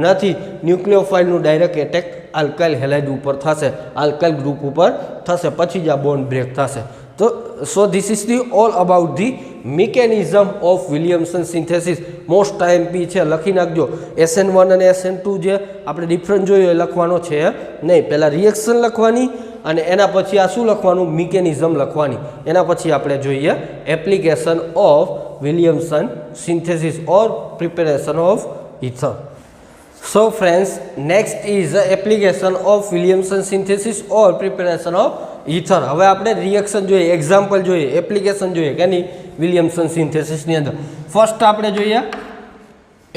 નથી. ન્યુક્લિયોફાઇલનું ડાયરેક્ટ એટેક આલ્કાઇલ હેલાઇડ ઉપર થશે, આલ્કાઇલ ગ્રુપ ઉપર થશે, પછી જ આ બોન્ડ બ્રેક થશે. તો so this is the all about the mechanism of Williamson synthesis. Most IMP છે, લખી નાખજો. SN1 અને SN2 જે આપણે ડિફરન્ટ જોયો એ લખવાનો છે નહીં. પહેલાં રિએક્શન લખવાની અને એના પછી આ શું લખવાનું, મિકેનિઝમ લખવાની. એના પછી આપણે જોઈએ application of Williamson synthesis or preparation of ether. So friends, next is the application of Williamson synthesis or preparation of ether. હવે આપણે રિએક્શન જોઈએ, એક્ઝામ્પલ જોઈએ, એપ્લિકેશન જોઈએ કે નહીં વિલિયમસન સિન્થેસિસની અંદર. ફર્સ્ટ આપણે જોઈએ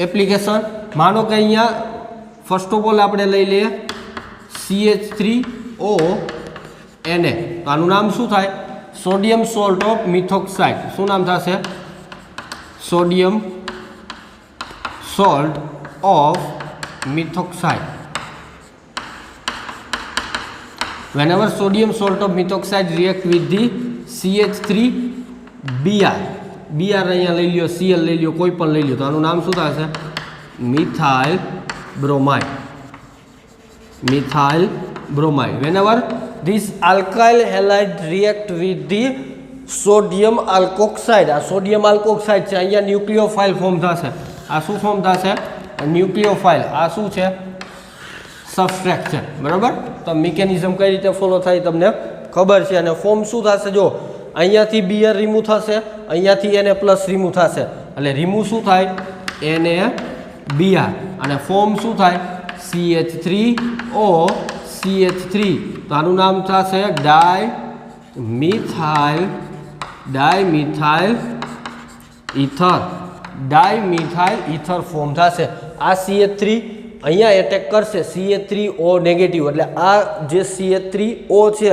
એપ્લિકેશન. માનો કે અહીંયા ફર્સ્ટ ઓફ ઓલ આપણે લઈ લઈએ CH3O Na. તો આનું નામ શું થાય, સોડિયમ સોલ્ટ ઓફ મિથોક્સાઇડ. શું નામ થશે, sodium salt of methoxide. Whenever sodium salt of methoxide react with the CH3Br, Br અહીંયા લઈ લ્યો, Cl લઈ લ્યો, કોઈ પણ લઈ લ્યો, તો આનું નામ શું થશે, methyl bromide. Methyl bromide. Whenever this alkyl halide react with the sodium alkoxide, આ સોડિયમ આલ્કોક્સાઇડ છે, અહીંયા ન્યુક્લિયોફાઇલ ફોર્મ થશે. આ શું ફોર્મ થશે, ન્યુક્લિયોફાઇલ. આ શું છે, સબસ્ટ્રેટ છે, બરાબર. તો મિકેનિઝમ કઈ રીતે ફોલો થાય તમને ખબર છે. અને ફોર્મ શું થશે, જો અહીંયાથી Br રિમૂવ થશે, અહીંયાથી Na પ્લસ રિમૂવ થશે, એટલે રિમૂવ શું થાય, NaBr, અને ફોર્મ શું થાય, CH3O CH3. તો આનું નામ થશે dimethyl ether. Dimethyl ether form થશે. આ CH3 અહીંયા એટેક કરશે, CH3O નેગેટિવ, એટલે આ જે CH3O છે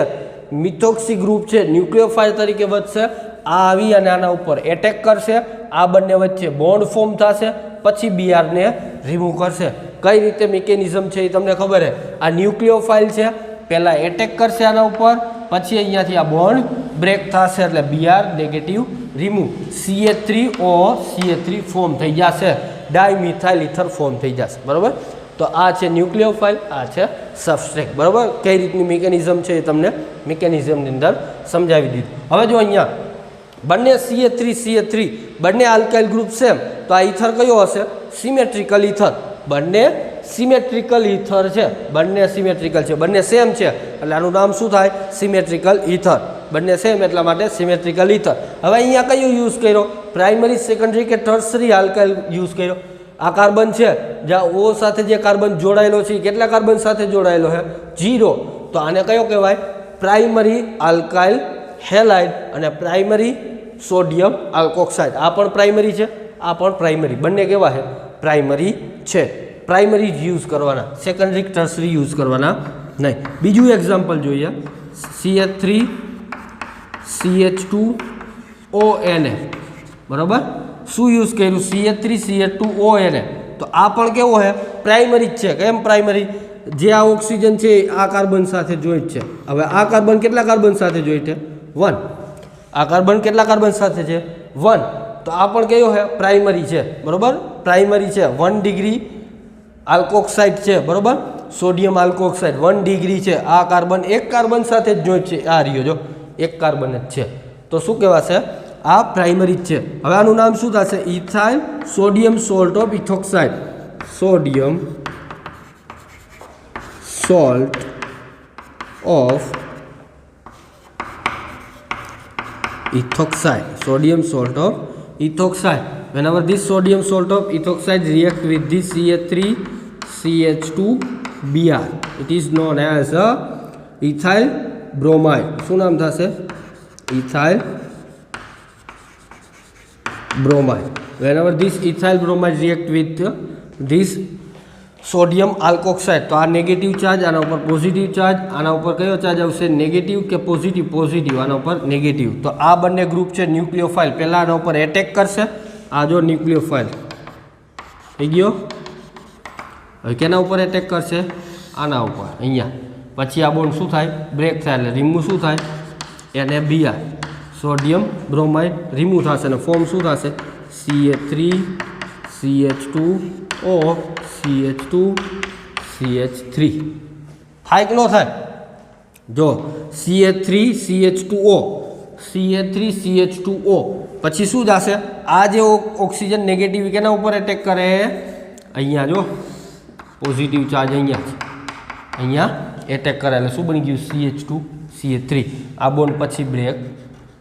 મિથોક્સી ગ્રુપ છે, ન્યુક્લિયોફાઇલ તરીકે વધશે. આ આવી અને આના ઉપર એટેક કરશે, આ બંને વચ્ચે બોન્ડ ફોર્મ થશે, પછી Br ને રિમૂવ કરશે. કઈ રીતે મિકેનિઝમ છે એ તમને ખબર છે. આ ન્યુક્લિયોફાઇલ છે, પહેલાં એટેક કરશે આના ઉપર, પછી અહીંયાથી આ બોન્ડ બ્રેક થશે, એટલે Br negative remove, CH3O CH3 form થઈ જશે, ડાયમિથાઇલ ઇથર ફોર્મ થઈ જશે, બરાબર. તો આ છે ન્યુક્લિયોફાઇલ, આ છે સબસ્ટ્રેટ, બરાબર. કઈ રીતની મિકેનિઝમ છે એ તમને મિકેનિઝમની અંદર સમજાવી દીધું. હવે જો અહીંયા બંને CH3 બંને આલ્કાઇલ ગ્રુપ સેમ, તો આ ઇથર કયો હશે, સિમેટ્રિકલ ઇથર. બંને સિમેટ્રિકલ ઇથર છે, બંને સિમેટ્રિકલ છે, બંને સેમ છે, એટલે આનું નામ શું થાય, સિમેટ્રિકલ ઇથર. બંને સેમ એટલા માટે સિમેટ્રિકલ ઇથર. હવે અહીંયા કયો યુઝ કર્યો, પ્રાઇમરી, સેકન્ડરી કે ટર્સરી આલ્કાઇલ યુઝ કર્યો. આ કાર્બન છે, જ્યાં O સાથે જે કાર્બન જોડાયેલો છે, કેટલા કાર્બન સાથે જોડાયેલો છે, 0. તો આને કયો કહેવાય, પ્રાઇમરી આલ્કાઇલ હેલાઇડ અને પ્રાઇમરી સોડિયમ આલ્કોક્સાઇડ. આ પણ પ્રાઇમરી છે, આ પણ પ્રાઇમરી, બંને કેવા છે, પ્રાઇમરી છે. પ્રાઇમરી યુઝ કરવાના, સેકન્ડરી ટર્સરી યુઝ કરવાના નહીં. બીજું એક્ઝામ્પલ જોઈએ, CH3 CH2O Na, બરાબર. શું યુઝ કર્યું, CH3 CH2O Na. તો આ પણ કેવો છે, પ્રાઇમરી જ છે. કેમ પ્રાઇમરી, જે આ ઓક્સિજન છે આ કાર્બન સાથે જોઈન્ટ છે. હવે આ કાર્બન કેટલા કાર્બન સાથે જોઈન્ટ છે, 1. આ કાર્બન કેટલા કાર્બન સાથે છે, 1. તો આ પણ કયો છે, પ્રાઇમરી છે, બરાબર. પ્રાઇમરી છે, 1 ડિગ્રી આલ્કોક્સાઇડ છે, બરાબર. સોડિયમ આલ્કોક્સાઇડ 1 ડિગ્રી છે. આ કાર્બન એક કાર્બન સાથે જ જોઈન્ટ છે, આ રહ્યો જો એક કાર્બન જ છે. તો શું કહેવાશે, આ પ્રાઇમરી જ છે. હવે આનું નામ શું થશે, ethyl sodium salt of ઇથોક્સાઇડ. Sodium salt of ethoxide, sodium salt of ethoxide. Whenever this sodium salt of ethoxide react with the CH3CH2Br, it is known as a ethyl bromide. શું નામ થશે, ethyl bromide. Whenever this ethyl bromide react with this sodium alkoxide, તો આ negative charge, આના ઉપર positive charge, આના ઉપર કયો ચાર્જ આવશે? નેગેટિવ કે પોઝિટિવ? પોઝિટિવ, આના ઉપર નેગેટિવ. તો આ બંને ગ્રુપ છે ન્યુક્લિયોફાઇલ, પહેલાં આના ઉપર એટેક કરશે. આ જો ન્યુક્લિયોફાઇલ થઈ ગયો. હવે કેના ઉપર એટેક કરશે? આના ઉપર, અહીંયા. પછી આ બોન્ડ શું થાય? બ્રેક થાય, એટલે રિમૂવ શું થાય? NaBr, સોડિયમ બ્રોમાઇડ રિમૂવ થશે અને ફોર્મ શું થશે? CH3 CH2O CH2 CH3. થાય કે ન થાય? જો CH3 CH2O CH3 CH2O પછી શું થશે? આ જે ઓક્સિજન નેગેટિવ કેના ઉપર એટેક કરે? અહીંયા જો પોઝિટિવ ચાર્જ અહીંયા એટેક કરે એટલે શું બની ગયું? CH2 CH3. આ બોન્ડ પછી બ્રેક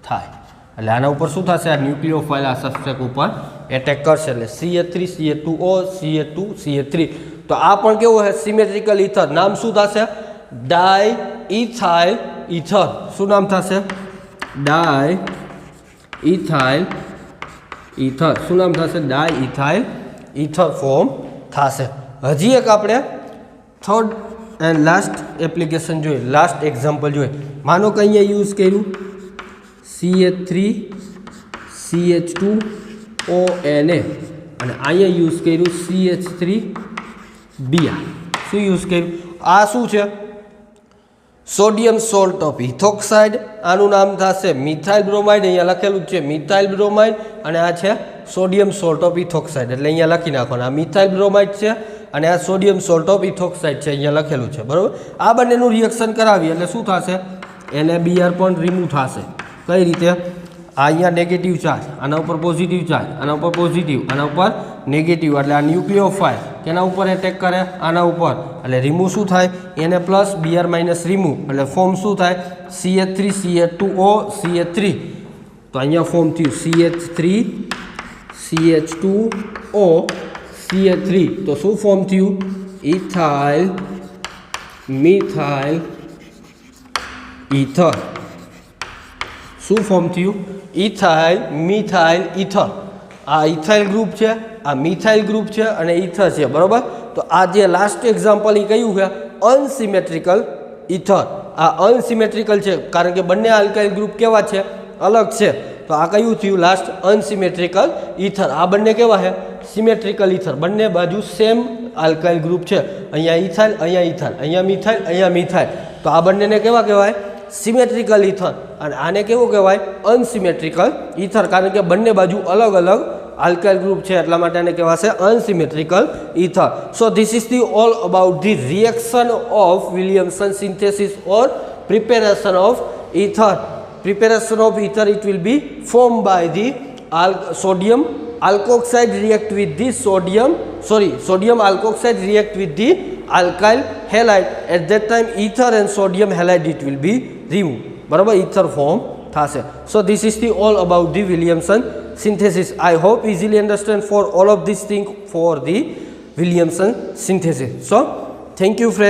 થાય એટલે આના ઉપર શું થશે? આ ન્યુક્લિયોફાઇલ આ સબસ્ટ્રેટ ઉપર એટેક કરશે એટલે CH3 CH2O CH2 CH3. તો આ પણ કેવું છે? Symmetrical ether. નામ શું થશે? ડાય ઇથાઇલ ઇથર. શું નામ થશે? ડાય ઇથાઇલ ઇથર. શું નામ થશે? ડાય ઇથાઇલ ઇથર ફોર્મ થશે. હજી એક આપણે થર્ડ એન્ડ લાસ્ટ એપ્લિકેશન જોઈએ, લાસ્ટ એક્ઝામ્પલ જોઈએ. માનો કે અહીંયા યુઝ કર્યું CH3 CH2ONA અને અહીંયા યુઝ કર્યું CH3Br. શું યુઝ કર્યું? આ શું છે? Sodium salt of ઇથોક્સાઇડ. આનું નામ થશે મિથાઇલ બ્રોમાઇડ. અહીંયા લખેલું છે મિથાઇલ બ્રોમાઇડ અને આ છે સોડિયમ સોલ્ટ ઓફ ઇથોક્સાઇડ. એટલે અહીંયા લખી નાખવાનું આ મિથાઇલ બ્રોમાઇડ છે અને આ સોડિયમ સોલ્ટ ઓફ ઇથોક્સાઇડ છે, અહીંયા લખેલું છે, બરાબર. આ બંનેનું રિએક્શન કરાવીએ એટલે શું થશે? NaBr પણ રિમૂવ થશે. કઈ રીતે? આ અહીંયા નેગેટિવ ચાર્જ, આના ઉપર પોઝિટિવ ચાર્જ, આના ઉપર પોઝિટિવ, આના ઉપર નેગેટિવ, એટલે આ ન્યુક્લિયોફાઇલ કેના ઉપર એટેક કરે? આના ઉપર, એટલે રિમૂવ શું થાય? Na plus Br minus remove, એટલે ફોર્મ શું થાય? CH3 CH2O CH3. તો અહીંયા ફોર્મ થયું CH3 CH2O CH3. તો શું ફોર્મ થયું? Ethyl methyl ether. શું ફોર્મ થયું? Ethyl methyl ether. આ ઇથાઇલ ગ્રુપ છે, આ મિથાઇલ ગ્રુપ છે અને ઇથર છે, બરાબર. તો આ જે લાસ્ટ એક્ઝામ્પલ એ કયું છે? Unsymmetrical ether. આ અનસિમેટ્રિકલ છે કારણ કે બંને આલ્કાઇલ ગ્રુપ કેવા છે? અલગ છે. તો આ કયું થયું? Last unsymmetrical ether. આ બંને કેવા છે? Symmetrical ether. બંને બાજુ સેમ આલ્કાઇલ ગ્રુપ છે. અહીંયા ઇથાઇલ, અહીંયા ઇથાઇલ, અહીંયા મિથાઇલ, અહીંયા મિથાઇલ. તો આ બંનેને કેવા કહેવાય? Symmetrical ether. અને આને કેવું કહેવાય? અનસિમેટ્રિકલ ઇથર, કારણ કે બંને બાજુ અલગ અલગ આલ્કાઇલ ગ્રુપ છે એટલા માટે આને કહેવાશે unsymmetrical ether. So this is the all about the reaction of Williamson synthesis or preparation of ether. Preparation of ether, it will be formed by the sodium alkoxide react with the sodium alkoxide react with the alkyl halide. At that time ether and sodium halide it will be removed, બરાબર. ether form થશે. So this is the all about the Williamson synthesis. I hope easily understand for all of these things for the Williamson synthesis. So thank you friends.